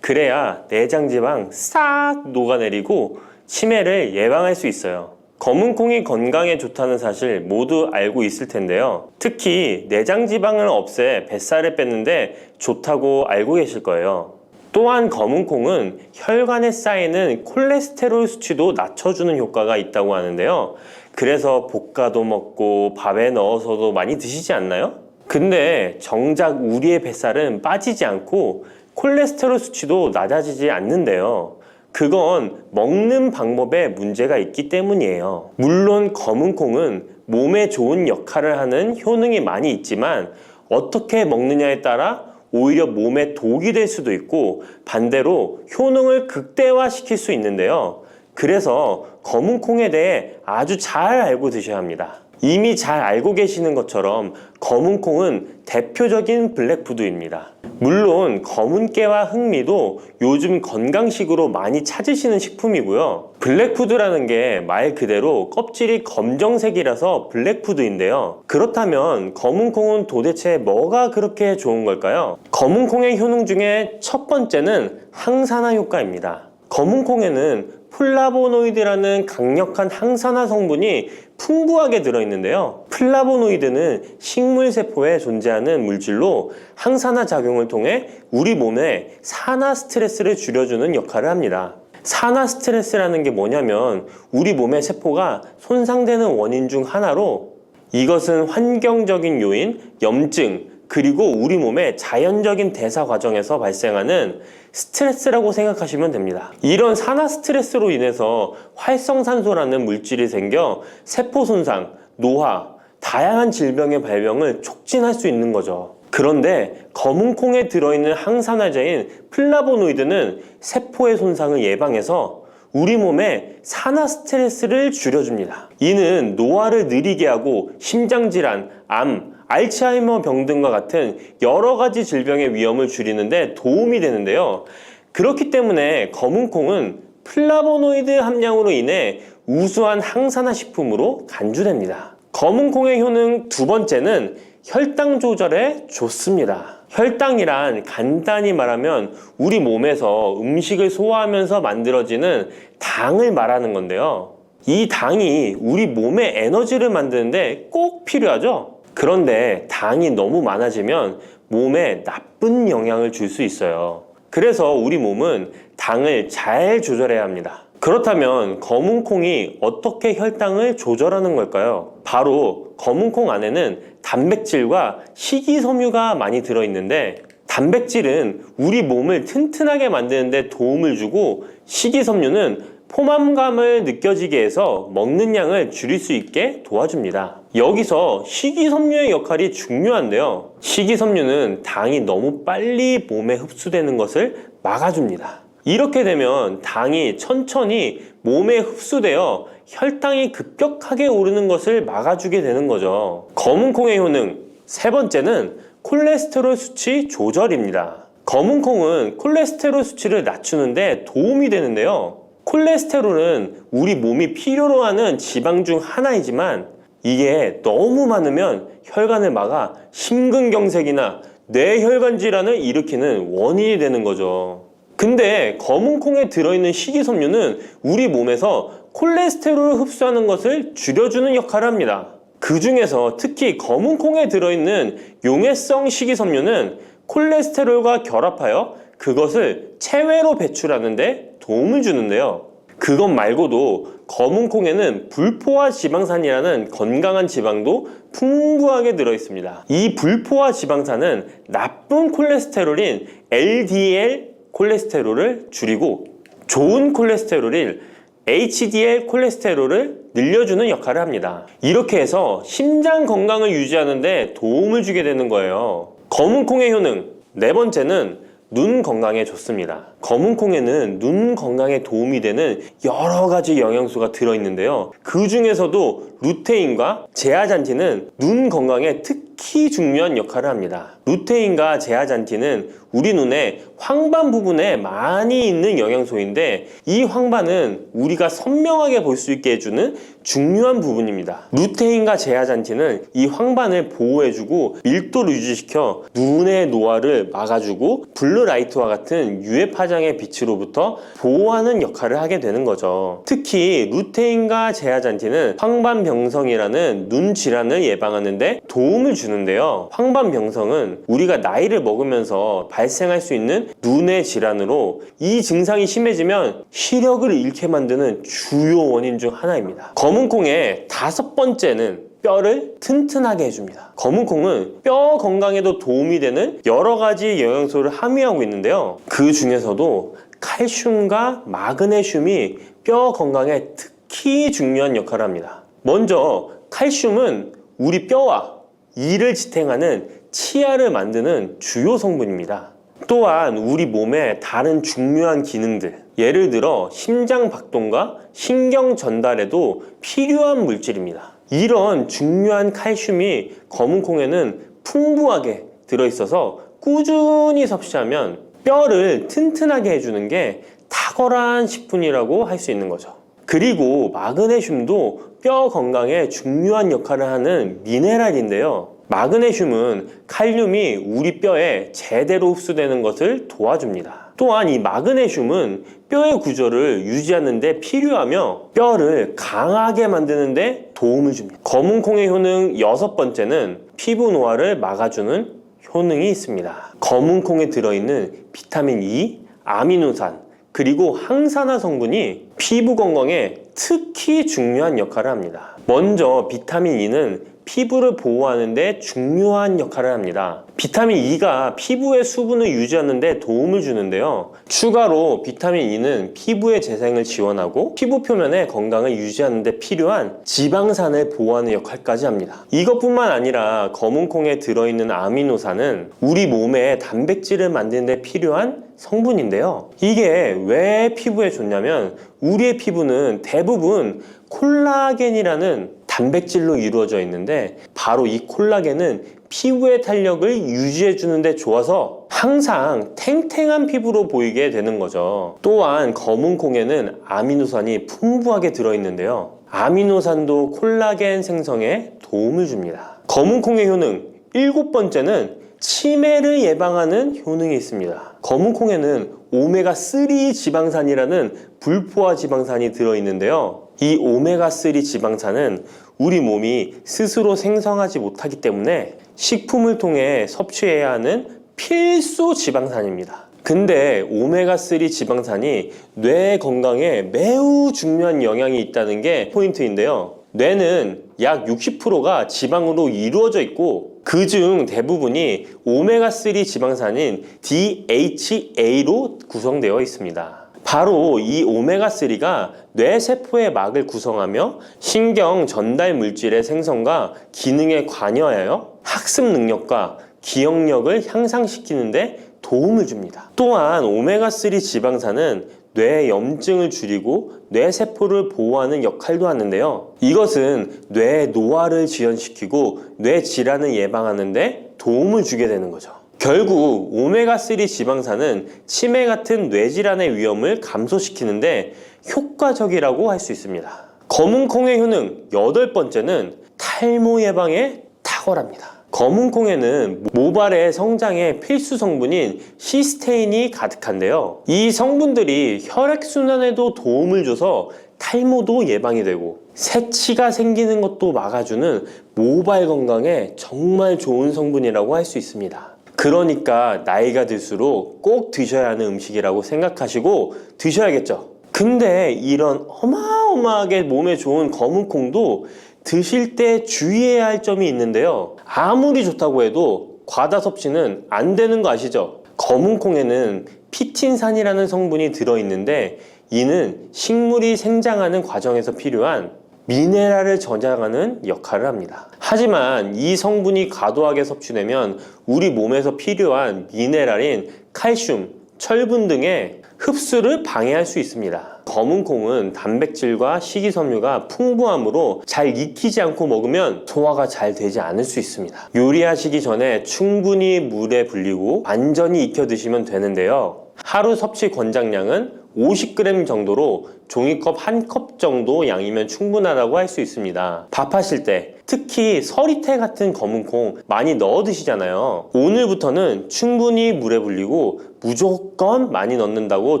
그래야 내장 지방 싹 녹아내리고 치매를 예방할 수 있어요. 검은콩이 건강에 좋다는 사실 모두 알고 있을 텐데요. 특히 내장 지방을 없애 뱃살을 뺐는데 좋다고 알고 계실 거예요. 또한 검은콩은 혈관에 쌓이는 콜레스테롤 수치도 낮춰주는 효과가 있다고 하는데요. 그래서 볶아도 먹고 밥에 넣어서도 많이 드시지 않나요? 근데 정작 우리의 뱃살은 빠지지 않고 콜레스테롤 수치도 낮아지지 않는데요. 그건 먹는 방법에 문제가 있기 때문이에요. 물론 검은콩은 몸에 좋은 역할을 하는 효능이 많이 있지만 어떻게 먹느냐에 따라 오히려 몸에 독이 될 수도 있고 반대로 효능을 극대화시킬 수 있는데요. 그래서 검은콩에 대해 아주 잘 알고 드셔야 합니다. 이미 잘 알고 계시는 것처럼 검은콩은 대표적인 블랙푸드입니다. 물론 검은깨와 흑미도 요즘 건강식으로 많이 찾으시는 식품이고요. 블랙푸드라는 게 말 그대로 껍질이 검정색이라서 블랙푸드인데요. 그렇다면 검은콩은 도대체 뭐가 그렇게 좋은 걸까요? 검은콩의 효능 중에 첫 번째는 항산화 효과입니다. 검은콩에는 플라보노이드라는 강력한 항산화 성분이 풍부하게 들어있는데요. 플라보노이드는 식물세포에 존재하는 물질로 항산화 작용을 통해 우리 몸에 산화 스트레스를 줄여주는 역할을 합니다. 산화 스트레스라는 게 뭐냐면 우리 몸의 세포가 손상되는 원인 중 하나로 이것은 환경적인 요인, 염증, 그리고 우리 몸의 자연적인 대사 과정에서 발생하는 스트레스라고 생각하시면 됩니다. 이런 산화 스트레스로 인해서 활성산소라는 물질이 생겨 세포 손상, 노화, 다양한 질병의 발병을 촉진할 수 있는 거죠. 그런데 검은콩에 들어있는 항산화제인 플라보노이드는 세포의 손상을 예방해서 우리 몸에 산화 스트레스를 줄여줍니다. 이는 노화를 느리게 하고 심장질환, 암, 알츠하이머 병 등과 같은 여러 가지 질병의 위험을 줄이는데 도움이 되는데요. 그렇기 때문에 검은콩은 플라보노이드 함량으로 인해 우수한 항산화 식품으로 간주됩니다. 검은콩의 효능 두 번째는 혈당 조절에 좋습니다. 혈당이란 간단히 말하면 우리 몸에서 음식을 소화하면서 만들어지는 당을 말하는 건데요. 이 당이 우리 몸의 에너지를 만드는데 꼭 필요하죠. 그런데 당이 너무 많아지면 몸에 나쁜 영향을 줄 수 있어요. 그래서 우리 몸은 당을 잘 조절해야 합니다. 그렇다면 검은콩이 어떻게 혈당을 조절하는 걸까요? 바로 검은콩 안에는 단백질과 식이섬유가 많이 들어있는데 단백질은 우리 몸을 튼튼하게 만드는 데 도움을 주고, 식이섬유는 포만감을 느껴지게 해서 먹는 양을 줄일 수 있게 도와줍니다. 여기서 식이섬유의 역할이 중요한데요. 식이섬유는 당이 너무 빨리 몸에 흡수되는 것을 막아줍니다. 이렇게 되면 당이 천천히 몸에 흡수되어 혈당이 급격하게 오르는 것을 막아주게 되는 거죠. 검은콩의 효능, 세 번째는 콜레스테롤 수치 조절입니다. 검은콩은 콜레스테롤 수치를 낮추는데 도움이 되는데요. 콜레스테롤은 우리 몸이 필요로 하는 지방 중 하나이지만 이게 너무 많으면 혈관을 막아 심근경색이나 뇌혈관 질환을 일으키는 원인이 되는 거죠. 근데 검은콩에 들어있는 식이섬유는 우리 몸에서 콜레스테롤을 흡수하는 것을 줄여주는 역할을 합니다. 그 중에서 특히 검은콩에 들어있는 용해성 식이섬유는 콜레스테롤과 결합하여 그것을 체외로 배출하는데 도움을 주는데요. 그것 말고도 검은콩에는 불포화 지방산이라는 건강한 지방도 풍부하게 들어있습니다. 이 불포화 지방산은 나쁜 콜레스테롤인 LDL 콜레스테롤을 줄이고 좋은 콜레스테롤인 HDL 콜레스테롤을 늘려주는 역할을 합니다. 이렇게 해서 심장 건강을 유지하는 데 도움을 주게 되는 거예요. 검은콩의 효능, 네 번째는 눈 건강에 좋습니다. 검은콩에는 눈 건강에 도움이 되는 여러 가지 영양소가 들어있는데요. 그 중에서도 루테인과 제아잔틴은 눈 건강에 특히 중요한 역할을 합니다. 루테인과 제아잔틴은 우리 눈의 황반 부분에 많이 있는 영양소인데 이 황반은 우리가 선명하게 볼 수 있게 해주는 중요한 부분입니다. 루테인과 제아잔틴은 이 황반을 보호해주고 밀도를 유지시켜 눈의 노화를 막아주고 블루라이트와 같은 유해 파장의 빛으로부터 보호하는 역할을 하게 되는 거죠. 특히 루테인과 제아잔틴은 황반병성이라는 눈 질환을 예방하는 데 도움을 주는데요. 황반병성은 우리가 나이를 먹으면서 발생할 수 있는 눈의 질환으로 이 증상이 심해지면 시력을 잃게 만드는 주요 원인 중 하나입니다. 검은콩의 다섯 번째는 뼈를 튼튼하게 해줍니다. 검은콩은 뼈 건강에도 도움이 되는 여러 가지 영양소를 함유하고 있는데요. 그 중에서도 칼슘과 마그네슘이 뼈 건강에 특히 중요한 역할을 합니다. 먼저 칼슘은 우리 뼈와 이를 지탱하는 치아를 만드는 주요 성분입니다. 또한 우리 몸의 다른 중요한 기능들, 예를 들어 심장 박동과 신경 전달에도 필요한 물질입니다. 이런 중요한 칼슘이 검은콩에는 풍부하게 들어있어서 꾸준히 섭취하면 뼈를 튼튼하게 해주는 게 탁월한 식품이라고 할 수 있는 거죠. 그리고 마그네슘도 뼈 건강에 중요한 역할을 하는 미네랄인데요. 마그네슘은 칼륨이 우리 뼈에 제대로 흡수되는 것을 도와줍니다. 또한 이 마그네슘은 뼈의 구조를 유지하는 데 필요하며 뼈를 강하게 만드는 데 도움을 줍니다. 검은콩의 효능 여섯 번째는 피부 노화를 막아주는 효능이 있습니다. 검은콩에 들어있는 비타민 E, 아미노산, 그리고 항산화 성분이 피부 건강에 특히 중요한 역할을 합니다. 먼저 비타민 E는 피부를 보호하는 데 중요한 역할을 합니다. 비타민 E가 피부의 수분을 유지하는 데 도움을 주는데요. 추가로 비타민 E는 피부의 재생을 지원하고 피부 표면의 건강을 유지하는 데 필요한 지방산을 보호하는 역할까지 합니다. 이것뿐만 아니라 검은콩에 들어있는 아미노산은 우리 몸에 단백질을 만드는 데 필요한 성분인데요. 이게 왜 피부에 좋냐면 우리의 피부는 대부분 콜라겐이라는 단백질로 이루어져 있는데 바로 이 콜라겐은 피부의 탄력을 유지해 주는데 좋아서 항상 탱탱한 피부로 보이게 되는 거죠. 또한 검은콩에는 아미노산이 풍부하게 들어있는데요. 아미노산도 콜라겐 생성에 도움을 줍니다. 검은콩의 효능 일곱 번째는 치매를 예방하는 효능이 있습니다. 검은콩에는 오메가3 지방산이라는 불포화 지방산이 들어있는데요. 이 오메가3 지방산은 우리 몸이 스스로 생성하지 못하기 때문에 식품을 통해 섭취해야 하는 필수 지방산입니다. 근데 오메가3 지방산이 뇌 건강에 매우 중요한 영향이 있다는 게 포인트인데요. 뇌는 약 60%가 지방으로 이루어져 있고 그중 대부분이 오메가3 지방산인 DHA로 구성되어 있습니다. 바로 이 오메가3가 뇌세포의 막을 구성하며 신경 전달 물질의 생성과 기능에 관여하여 학습 능력과 기억력을 향상시키는 데 도움을 줍니다. 또한 오메가3 지방산은 뇌 염증을 줄이고 뇌세포를 보호하는 역할도 하는데요. 이것은 뇌 노화를 지연시키고 뇌 질환을 예방하는 데 도움을 주게 되는 거죠. 결국 오메가3 지방산은 치매 같은 뇌질환의 위험을 감소시키는데 효과적이라고 할 수 있습니다. 검은콩의 효능 8번째는 탈모 예방에 탁월합니다. 검은콩에는 모발의 성장에 필수 성분인 시스테인이 가득한데요. 이 성분들이 혈액순환에도 도움을 줘서 탈모도 예방이 되고 새치가 생기는 것도 막아주는 모발 건강에 정말 좋은 성분이라고 할 수 있습니다. 그러니까 나이가 들수록 꼭 드셔야 하는 음식이라고 생각하시고 드셔야겠죠. 근데 이런 어마어마하게 몸에 좋은 검은콩도 드실 때 주의해야 할 점이 있는데요. 아무리 좋다고 해도 과다 섭취는 안 되는 거 아시죠? 검은콩에는 피틴산이라는 성분이 들어있는데 이는 식물이 생장하는 과정에서 필요한 미네랄을 저장하는 역할을 합니다. 하지만 이 성분이 과도하게 섭취되면 우리 몸에서 필요한 미네랄인 칼슘, 철분 등의 흡수를 방해할 수 있습니다. 검은콩은 단백질과 식이섬유가 풍부하므로 잘 익히지 않고 먹으면 소화가 잘 되지 않을 수 있습니다. 요리하시기 전에 충분히 물에 불리고 완전히 익혀 드시면 되는데요. 하루 섭취 권장량은 50g 정도로 종이컵 1컵 정도 양이면 충분하다고 할 수 있습니다. 밥하실 때 특히 서리태 같은 검은콩 많이 넣어 드시잖아요. 오늘부터는 충분히 물에 불리고 무조건 많이 넣는다고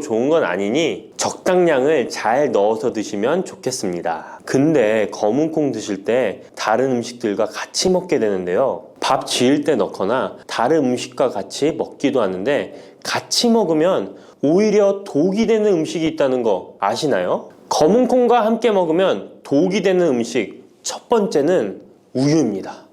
좋은 건 아니니 적당량을 잘 넣어서 드시면 좋겠습니다. 근데 검은콩 드실 때 다른 음식들과 같이 먹게 되는데요. 밥 지을 때 넣거나 다른 음식과 같이 먹기도 하는데 같이 먹으면 오히려 독이 되는 음식이 있다는 거 아시나요? 검은콩과 함께 먹으면 독이 되는 음식 첫 번째는 우유입니다.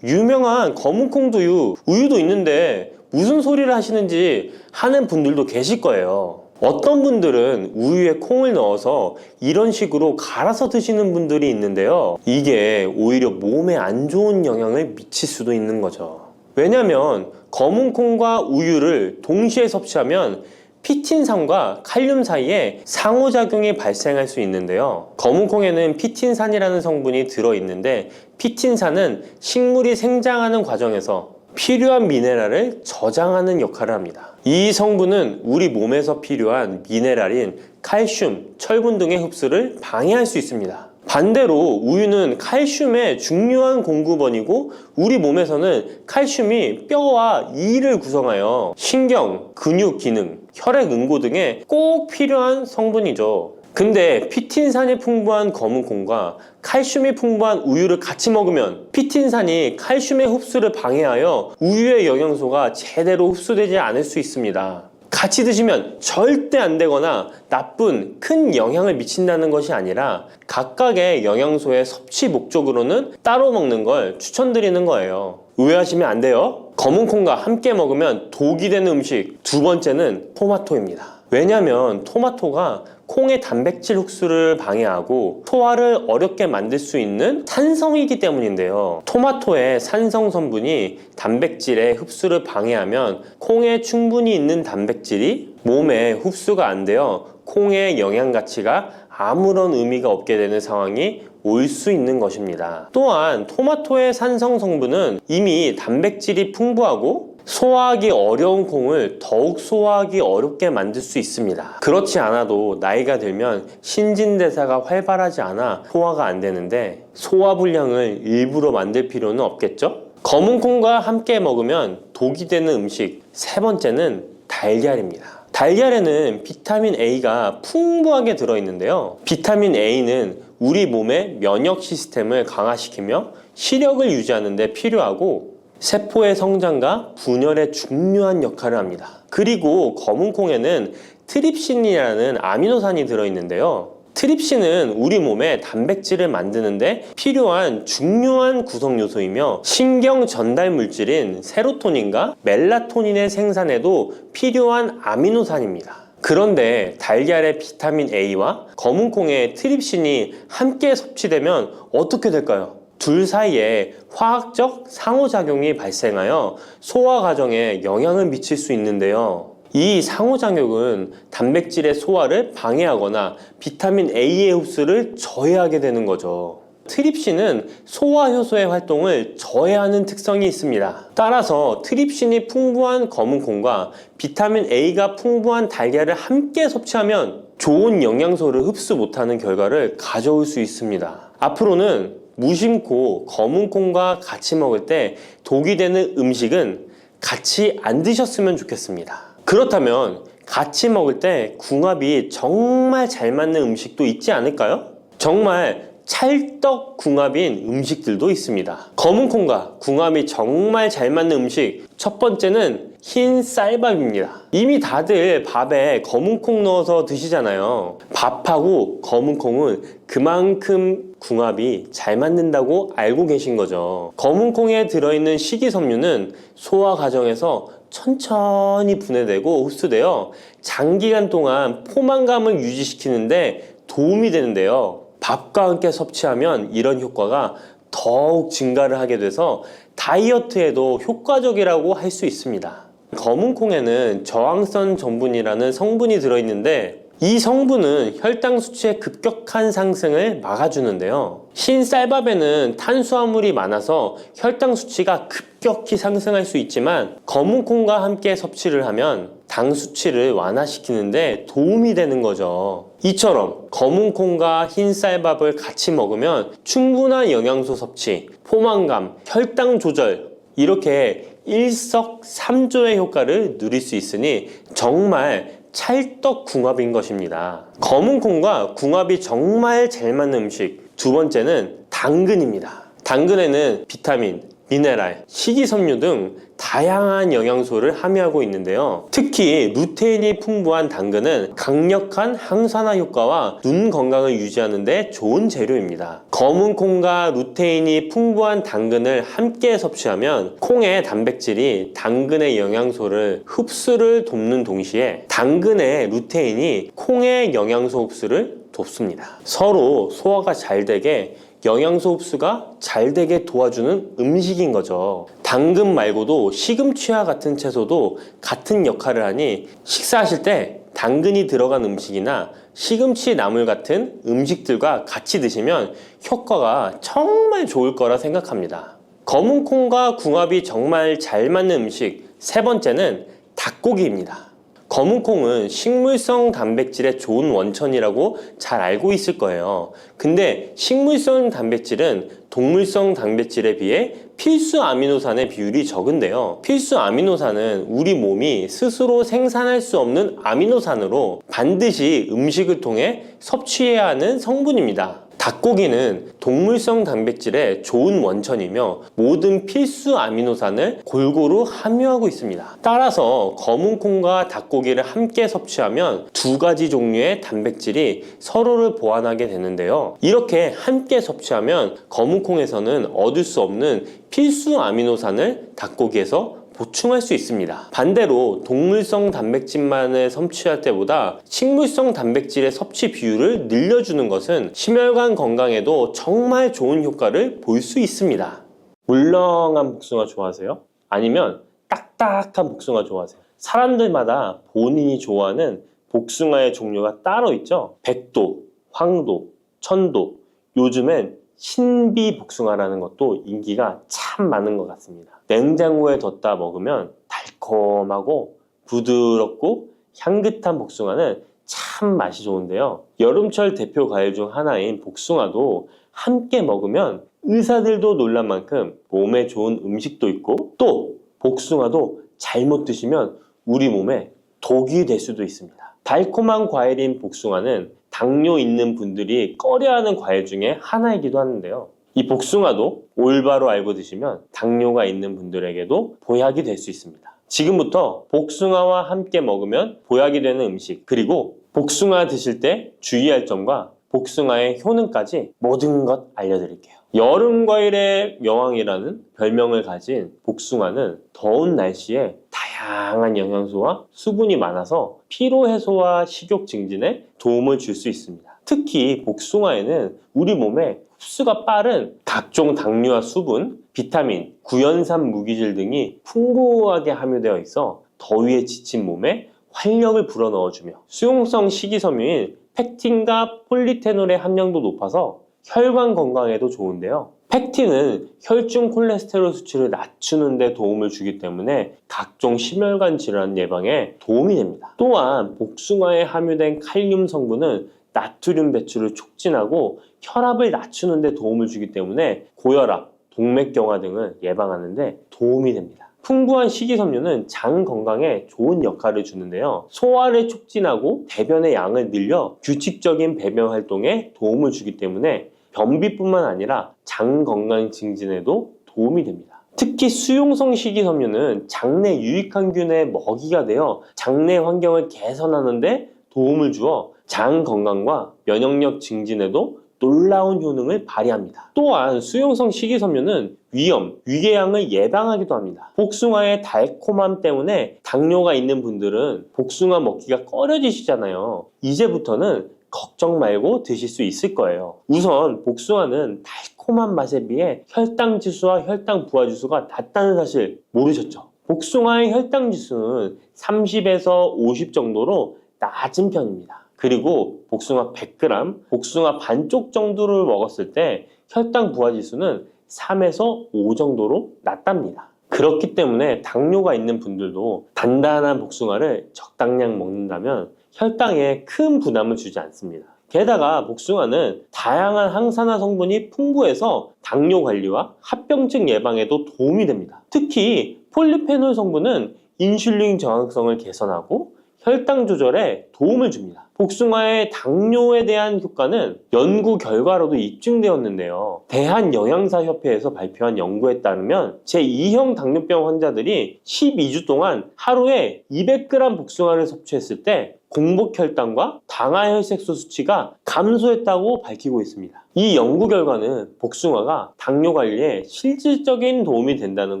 유명한 검은콩 두유, 우유도 있는데 무슨 소리를 하시는지 하는 분들도 계실 거예요. 어떤 분들은 우유에 콩을 넣어서 이런 식으로 갈아서 드시는 분들이 있는데요. 이게 오히려 몸에 안 좋은 영향을 미칠 수도 있는 거죠. 왜냐면 검은콩과 우유를 동시에 섭취하면 피틴산과 칼륨 사이에 상호작용이 발생할 수 있는데요. 검은콩에는 피틴산이라는 성분이 들어있는데 피틴산은 식물이 생장하는 과정에서 필요한 미네랄을 저장하는 역할을 합니다. 이 성분은 우리 몸에서 필요한 미네랄인 칼슘, 철분 등의 흡수를 방해할 수 있습니다. 반대로 우유는 칼슘의 중요한 공급원이고 우리 몸에서는 칼슘이 뼈와 이를 구성하여 신경, 근육 기능, 혈액 응고 등에 꼭 필요한 성분이죠. 근데 피틴산이 풍부한 검은콩과 칼슘이 풍부한 우유를 같이 먹으면 피틴산이 칼슘의 흡수를 방해하여 우유의 영양소가 제대로 흡수되지 않을 수 있습니다. 같이 드시면 절대 안 되거나 나쁜 큰 영향을 미친다는 것이 아니라 각각의 영양소의 섭취 목적으로는 따로 먹는 걸 추천드리는 거예요. 오해하시면 안 돼요. 검은콩과 함께 먹으면 독이 되는 음식 두 번째는 토마토입니다. 왜냐면 토마토가 콩의 단백질 흡수를 방해하고 소화를 어렵게 만들 수 있는 산성이기 때문인데요. 토마토의 산성 성분이 단백질의 흡수를 방해하면 콩에 충분히 있는 단백질이 몸에 흡수가 안 되어 콩의 영양 가치가 아무런 의미가 없게 되는 상황이 올 수 있는 것입니다. 또한 토마토의 산성 성분은 이미 단백질이 풍부하고 소화하기 어려운 콩을 더욱 소화하기 어렵게 만들 수 있습니다. 그렇지 않아도 나이가 들면 신진대사가 활발하지 않아 소화가 안 되는데 소화불량을 일부러 만들 필요는 없겠죠? 검은콩과 함께 먹으면 독이 되는 음식 세 번째는 달걀입니다. 달걀에는 비타민 A가 풍부하게 들어있는데요. 비타민 A는 우리 몸의 면역 시스템을 강화시키며 시력을 유지하는 데 필요하고 세포의 성장과 분열에 중요한 역할을 합니다. 그리고 검은콩에는 트립신이라는 아미노산이 들어있는데요. 트립신은 우리 몸에 단백질을 만드는데 필요한 중요한 구성 요소이며 신경 전달 물질인 세로토닌과 멜라토닌의 생산에도 필요한 아미노산입니다. 그런데 달걀의 비타민 A와 검은콩의 트립신이 함께 섭취되면 어떻게 될까요? 둘 사이에 화학적 상호작용이 발생하여 소화 과정에 영향을 미칠 수 있는데요. 이 상호작용은 단백질의 소화를 방해하거나 비타민 A의 흡수를 저해하게 되는 거죠. 트립신은 소화 효소의 활동을 저해하는 특성이 있습니다. 따라서 트립신이 풍부한 검은콩과 비타민 A가 풍부한 달걀을 함께 섭취하면 좋은 영양소를 흡수 못하는 결과를 가져올 수 있습니다. 앞으로는 무심코 검은콩과 같이 먹을 때 독이 되는 음식은 같이 안 드셨으면 좋겠습니다. 그렇다면 같이 먹을 때 궁합이 정말 잘 맞는 음식도 있지 않을까요? 정말 찰떡궁합인 음식들도 있습니다. 검은콩과 궁합이 정말 잘 맞는 음식, 첫 번째는 흰 쌀밥입니다. 이미 다들 밥에 검은콩 넣어서 드시잖아요. 밥하고 검은콩은 그만큼 궁합이 잘 맞는다고 알고 계신 거죠. 검은콩에 들어있는 식이섬유는 소화 과정에서 천천히 분해되고 흡수되어 장기간 동안 포만감을 유지시키는데 도움이 되는데요. 밥과 함께 섭취하면 이런 효과가 더욱 증가를 하게 돼서 다이어트에도 효과적이라고 할 수 있습니다. 검은콩에는 저항성 전분이라는 성분이 들어있는데 이 성분은 혈당 수치의 급격한 상승을 막아주는데요. 흰 쌀밥에는 탄수화물이 많아서 혈당 수치가 급격히 상승할 수 있지만 검은콩과 함께 섭취를 하면 당 수치를 완화시키는데 도움이 되는 거죠. 이처럼 검은콩과 흰 쌀밥을 같이 먹으면 충분한 영양소 섭취, 포만감, 혈당 조절 이렇게 일석삼조의 효과를 누릴 수 있으니 정말 찰떡궁합인 것입니다. 검은콩과 궁합이 정말 잘 맞는 음식 두 번째는 당근입니다. 당근에는 비타민, 미네랄, 식이섬유 등 다양한 영양소를 함유하고 있는데요. 특히 루테인이 풍부한 당근은 강력한 항산화 효과와 눈 건강을 유지하는 데 좋은 재료입니다. 검은콩과 루테인이 풍부한 당근을 함께 섭취하면 콩의 단백질이 당근의 영양소를 흡수를 돕는 동시에 당근의 루테인이 콩의 영양소 흡수를 돕습니다. 서로 소화가 잘 되게 영양소 흡수가 잘 되게 도와주는 음식인 거죠. 당근 말고도 시금치와 같은 채소도 같은 역할을 하니 식사하실 때 당근이 들어간 음식이나 시금치 나물 같은 음식들과 같이 드시면 효과가 정말 좋을 거라 생각합니다. 검은콩과 궁합이 정말 잘 맞는 음식 세 번째는 닭고기입니다. 검은콩은 식물성 단백질의 좋은 원천이라고 잘 알고 있을 거예요. 근데 식물성 단백질은 동물성 단백질에 비해 필수 아미노산의 비율이 적은데요. 필수 아미노산은 우리 몸이 스스로 생산할 수 없는 아미노산으로 반드시 음식을 통해 섭취해야 하는 성분입니다. 닭고기는 동물성 단백질의 좋은 원천이며 모든 필수 아미노산을 골고루 함유하고 있습니다. 따라서 검은콩과 닭고기를 함께 섭취하면 두 가지 종류의 단백질이 서로를 보완하게 되는데요. 이렇게 함께 섭취하면 검은콩에서는 얻을 수 없는 필수 아미노산을 닭고기에서 보충할 수 있습니다. 반대로 동물성 단백질만을 섭취할 때보다 식물성 단백질의 섭취 비율을 늘려주는 것은 심혈관 건강에도 정말 좋은 효과를 볼 수 있습니다. 물렁한 복숭아 좋아하세요? 아니면 딱딱한 복숭아 좋아하세요? 사람들마다 본인이 좋아하는 복숭아의 종류가 따로 있죠. 백도, 황도, 천도, 요즘엔 신비 복숭아라는 것도 인기가 참 많은 것 같습니다. 냉장고에 뒀다 먹으면 달콤하고 부드럽고 향긋한 복숭아는 참 맛이 좋은데요. 여름철 대표 과일 중 하나인 복숭아도 함께 먹으면 의사들도 놀란 만큼 몸에 좋은 음식도 있고 또 복숭아도 잘못 드시면 우리 몸에 독이 될 수도 있습니다. 달콤한 과일인 복숭아는 당뇨 있는 분들이 꺼려하는 과일 중에 하나이기도 하는데요. 이 복숭아도 올바로 알고 드시면 당뇨가 있는 분들에게도 보약이 될 수 있습니다. 지금부터 복숭아와 함께 먹으면 보약이 되는 음식 그리고 복숭아 드실 때 주의할 점과 복숭아의 효능까지 모든 것 알려드릴게요. 여름 과일의 여왕이라는 별명을 가진 복숭아는 더운 날씨에 다양한 영양소와 수분이 많아서 피로 해소와 식욕 증진에 도움을 줄 수 있습니다. 특히 복숭아에는 우리 몸에 흡수가 빠른 각종 당류와 수분, 비타민, 구연산 무기질 등이 풍부하게 함유되어 있어 더위에 지친 몸에 활력을 불어넣어주며 수용성 식이섬유인 펙틴과 폴리페놀의 함량도 높아서 혈관 건강에도 좋은데요. 펙틴은 혈중 콜레스테롤 수치를 낮추는 데 도움을 주기 때문에 각종 심혈관 질환 예방에 도움이 됩니다. 또한 복숭아에 함유된 칼륨 성분은 나트륨 배출을 촉진하고 혈압을 낮추는 데 도움을 주기 때문에 고혈압, 동맥경화 등을 예방하는 데 도움이 됩니다. 풍부한 식이섬유는 장 건강에 좋은 역할을 주는데요. 소화를 촉진하고 배변의 양을 늘려 규칙적인 배변 활동에 도움을 주기 때문에 변비뿐만 아니라 장 건강 증진에도 도움이 됩니다. 특히 수용성 식이섬유는 장내 유익항균의 먹이가 되어 장내 환경을 개선하는 데 도움을 주어 장 건강과 면역력 증진에도 놀라운 효능을 발휘합니다. 또한 수용성 식이섬유는 위염, 위궤양을 예방하기도 합니다. 복숭아의 달콤함 때문에 당뇨가 있는 분들은 복숭아 먹기가 꺼려지시잖아요. 이제부터는 걱정 말고 드실 수 있을 거예요. 우선 복숭아는 달콤한 맛에 비해 혈당 지수와 혈당 부하 지수가 낮다는 사실 모르셨죠? 복숭아의 혈당 지수는 30에서 50 정도로 낮은 편입니다. 그리고 복숭아 100g, 복숭아 반쪽 정도를 먹었을 때 혈당 부하 지수는 3에서 5 정도로 낮답니다. 그렇기 때문에 당뇨가 있는 분들도 단단한 복숭아를 적당량 먹는다면 혈당에 큰 부담을 주지 않습니다. 게다가 복숭아는 다양한 항산화 성분이 풍부해서 당뇨 관리와 합병증 예방에도 도움이 됩니다. 특히 폴리페놀 성분은 인슐린 저항성을 개선하고 혈당 조절에 도움을 줍니다. 복숭아의 당뇨에 대한 효과는 연구 결과로도 입증되었는데요. 대한영양사협회에서 발표한 연구에 따르면 제2형 당뇨병 환자들이 12주 동안 하루에 200g 복숭아를 섭취했을 때 공복 혈당과 당화혈색소 수치가 감소했다고 밝히고 있습니다. 이 연구 결과는 복숭아가 당뇨 관리에 실질적인 도움이 된다는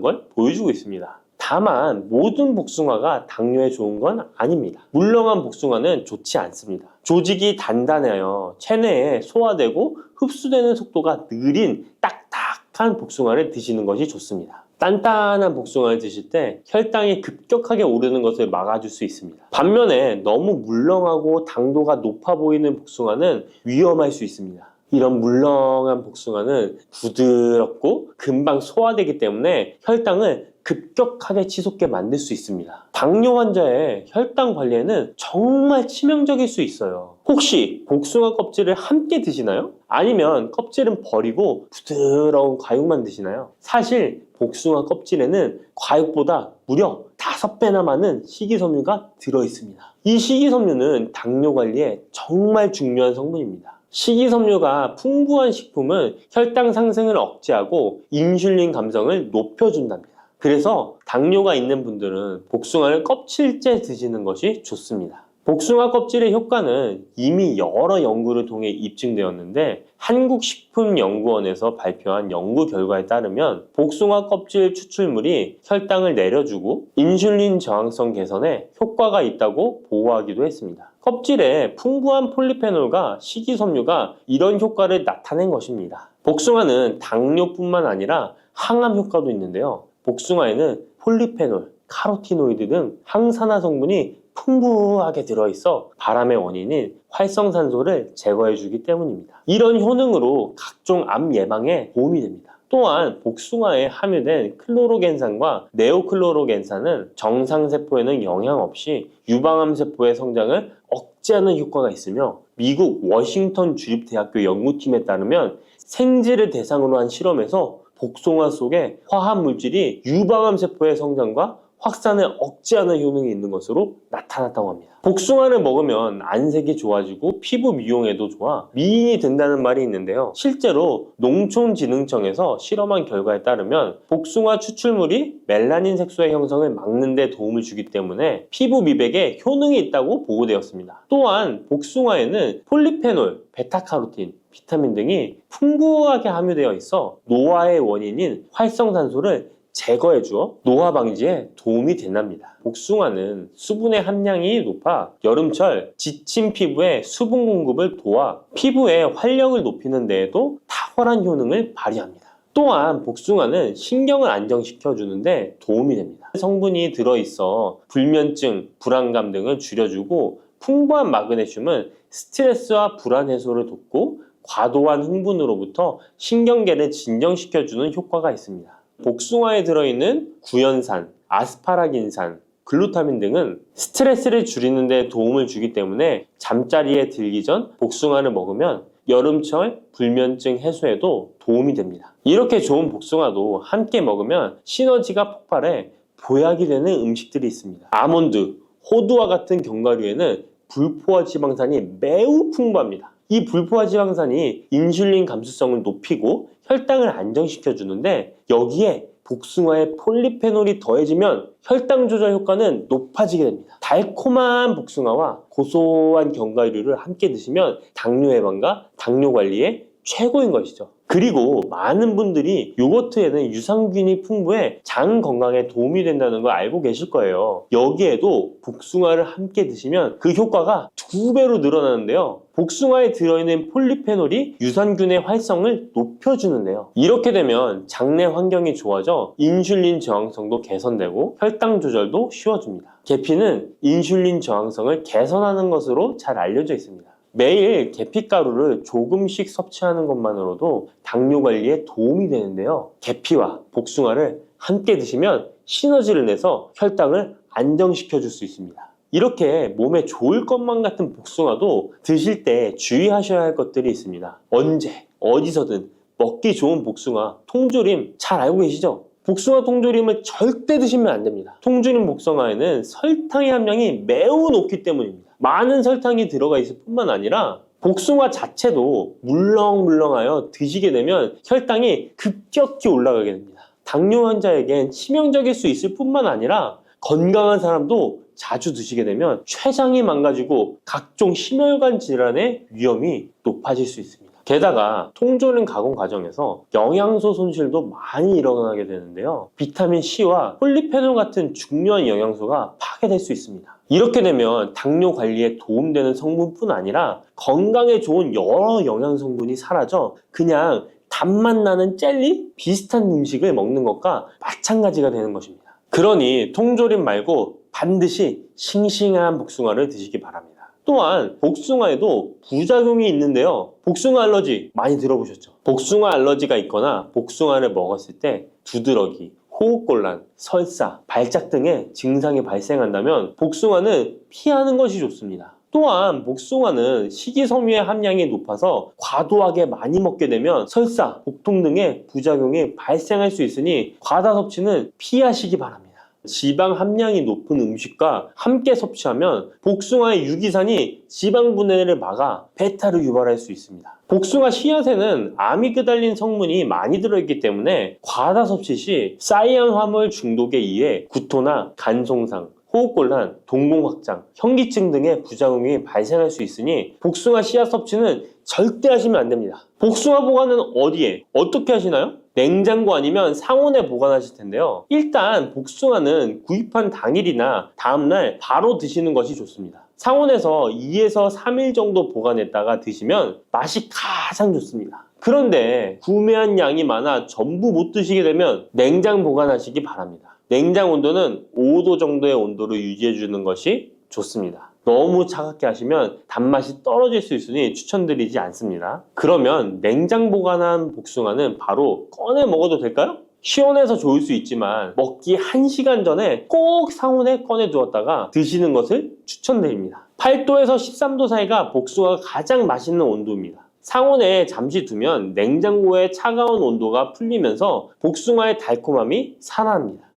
걸 보여주고 있습니다. 다만 모든 복숭아가 당뇨에 좋은 건 아닙니다. 물렁한 복숭아는 좋지 않습니다. 조직이 단단해요. 체내에 소화되고 흡수되는 속도가 느린 딱딱한 복숭아를 드시는 것이 좋습니다. 단단한 복숭아를 드실 때 혈당이 급격하게 오르는 것을 막아줄 수 있습니다. 반면에 너무 물렁하고 당도가 높아 보이는 복숭아는 위험할 수 있습니다. 이런 물렁한 복숭아는 부드럽고 금방 소화되기 때문에 혈당을 급격하게 치솟게 만들 수 있습니다. 당뇨 환자의 혈당 관리에는 정말 치명적일 수 있어요. 혹시 복숭아 껍질을 함께 드시나요? 아니면 껍질은 버리고 부드러운 과육만 드시나요? 사실 복숭아 껍질에는 과육보다 무려 5배나 많은 식이섬유가 들어있습니다. 이 식이섬유는 당뇨 관리에 정말 중요한 성분입니다. 식이섬유가 풍부한 식품은 혈당 상승을 억제하고 인슐린 감성을 높여준답니다. 그래서 당뇨가 있는 분들은 복숭아를 껍질째 드시는 것이 좋습니다. 복숭아 껍질의 효과는 이미 여러 연구를 통해 입증되었는데 한국식품연구원에서 발표한 연구 결과에 따르면 복숭아 껍질 추출물이 혈당을 내려주고 인슐린 저항성 개선에 효과가 있다고 보고하기도 했습니다. 껍질에 풍부한 폴리페놀과 식이섬유가 이런 효과를 나타낸 것입니다. 복숭아는 당뇨뿐만 아니라 항암 효과도 있는데요. 복숭아에는 폴리페놀, 카로티노이드 등 항산화 성분이 풍부하게 들어있어 바람의 원인인 활성산소를 제거해주기 때문입니다. 이런 효능으로 각종 암 예방에 도움이 됩니다. 또한 복숭아에 함유된 클로로겐산과 네오클로로겐산은 정상세포에는 영향 없이 유방암 세포의 성장을 억제하는 효과가 있으며 미국 워싱턴 주립대학교 연구팀에 따르면 생쥐를 대상으로 한 실험에서 복숭아 속의 화합물질이 유방암 세포의 성장과 확산을 억제하는 효능이 있는 것으로 나타났다고 합니다. 복숭아를 먹으면 안색이 좋아지고 피부 미용에도 좋아 미인이 된다는 말이 있는데요. 실제로 농촌진흥청에서 실험한 결과에 따르면 복숭아 추출물이 멜라닌 색소의 형성을 막는 데 도움을 주기 때문에 피부 미백에 효능이 있다고 보고되었습니다. 또한 복숭아에는 폴리페놀, 베타카로틴, 비타민 등이 풍부하게 함유되어 있어 노화의 원인인 활성산소를 제거해 주어 노화 방지에 도움이 된답니다. 복숭아는 수분의 함량이 높아 여름철 지친 피부에 수분 공급을 도와 피부의 활력을 높이는 데에도 탁월한 효능을 발휘합니다. 또한 복숭아는 신경을 안정시켜 주는데 도움이 됩니다. 성분이 들어있어 불면증, 불안감 등을 줄여주고 풍부한 마그네슘은 스트레스와 불안 해소를 돕고 과도한 흥분으로부터 신경계를 진정시켜주는 효과가 있습니다. 복숭아에 들어있는 구연산, 아스파라긴산, 글루타민 등은 스트레스를 줄이는 데 도움을 주기 때문에 잠자리에 들기 전 복숭아를 먹으면 여름철 불면증 해소에도 도움이 됩니다. 이렇게 좋은 복숭아도 함께 먹으면 시너지가 폭발해 보약이 되는 음식들이 있습니다. 아몬드, 호두와 같은 견과류에는 불포화 지방산이 매우 풍부합니다. 이 불포화 지방산이 인슐린 감수성을 높이고 혈당을 안정시켜 주는데 여기에 복숭아에 폴리페놀이 더해지면 혈당 조절 효과는 높아지게 됩니다. 달콤한 복숭아와 고소한 견과류를 함께 드시면 당뇨 예방과 당뇨 관리에 최고인 것이죠. 그리고 많은 분들이 요거트에는 유산균이 풍부해 장 건강에 도움이 된다는 걸 알고 계실 거예요. 여기에도 복숭아를 함께 드시면 그 효과가 2배로 늘어나는데요. 복숭아에 들어있는 폴리페놀이 유산균의 활성을 높여주는데요. 이렇게 되면 장내 환경이 좋아져 인슐린 저항성도 개선되고 혈당 조절도 쉬워집니다. 계피는 인슐린 저항성을 개선하는 것으로 잘 알려져 있습니다. 매일 계피가루를 조금씩 섭취하는 것만으로도 당뇨 관리에 도움이 되는데요. 계피와 복숭아를 함께 드시면 시너지를 내서 혈당을 안정시켜 줄 수 있습니다. 이렇게 몸에 좋을 것만 같은 복숭아도 드실 때 주의하셔야 할 것들이 있습니다. 언제, 어디서든 먹기 좋은 복숭아, 통조림 잘 알고 계시죠? 복숭아 통조림을 절대 드시면 안 됩니다. 통조림 복숭아에는 설탕의 함량이 매우 높기 때문입니다. 많은 설탕이 들어가 있을 뿐만 아니라 복숭아 자체도 물렁물렁하여 드시게 되면 혈당이 급격히 올라가게 됩니다. 당뇨 환자에겐 치명적일 수 있을 뿐만 아니라 건강한 사람도 자주 드시게 되면 췌장이 망가지고 각종 심혈관 질환의 위험이 높아질 수 있습니다. 게다가 통조림 가공 과정에서 영양소 손실도 많이 일어나게 되는데요. 비타민 C와 폴리페놀 같은 중요한 영양소가 파괴될 수 있습니다. 이렇게 되면 당뇨 관리에 도움되는 성분뿐 아니라 건강에 좋은 여러 영양 성분이 사라져 그냥 단맛 나는 젤리? 비슷한 음식을 먹는 것과 마찬가지가 되는 것입니다. 그러니 통조림 말고 반드시 싱싱한 복숭아를 드시기 바랍니다. 또한 복숭아에도 부작용이 있는데요. 복숭아 알러지 많이 들어보셨죠? 복숭아 알러지가 있거나 복숭아를 먹었을 때 두드러기, 호흡곤란, 설사, 발작 등의 증상이 발생한다면 복숭아는 피하는 것이 좋습니다. 또한 복숭아는 식이섬유의 함량이 높아서 과도하게 많이 먹게 되면 설사, 복통 등의 부작용이 발생할 수 있으니 과다 섭취는 피하시기 바랍니다. 지방 함량이 높은 음식과 함께 섭취하면 복숭아의 유기산이 지방 분해를 막아 배탈을 유발할 수 있습니다. 복숭아 씨앗에는 아미그달린 성분이 많이 들어있기 때문에 과다 섭취 시 사이안화물 중독에 의해 구토나 간 손상, 호흡곤란, 동공 확장, 현기증 등의 부작용이 발생할 수 있으니 복숭아 씨앗 섭취는 절대 하시면 안 됩니다. 복숭아 보관은 어디에? 어떻게 하시나요? 냉장고 아니면 상온에 보관하실 텐데요. 일단 복숭아는 구입한 당일이나 다음날 바로 드시는 것이 좋습니다. 상온에서 2에서 3일 정도 보관했다가 드시면 맛이 가장 좋습니다. 그런데 구매한 양이 많아 전부 못 드시게 되면 냉장 보관하시기 바랍니다. 냉장 온도는 5도 정도의 온도로 유지해 주는 것이 좋습니다. 너무 차갑게 하시면 단맛이 떨어질 수 있으니 추천드리지 않습니다. 그러면 냉장 보관한 복숭아는 바로 꺼내 먹어도 될까요? 시원해서 좋을 수 있지만 먹기 1시간 전에 꼭 상온에 꺼내 두었다가 드시는 것을 추천드립니다. 8도에서 13도 사이가 복숭아가 가장 맛있는 온도입니다. 상온에 잠시 두면 냉장고의 차가운 온도가 풀리면서 복숭아의 달콤함이 살아납니다.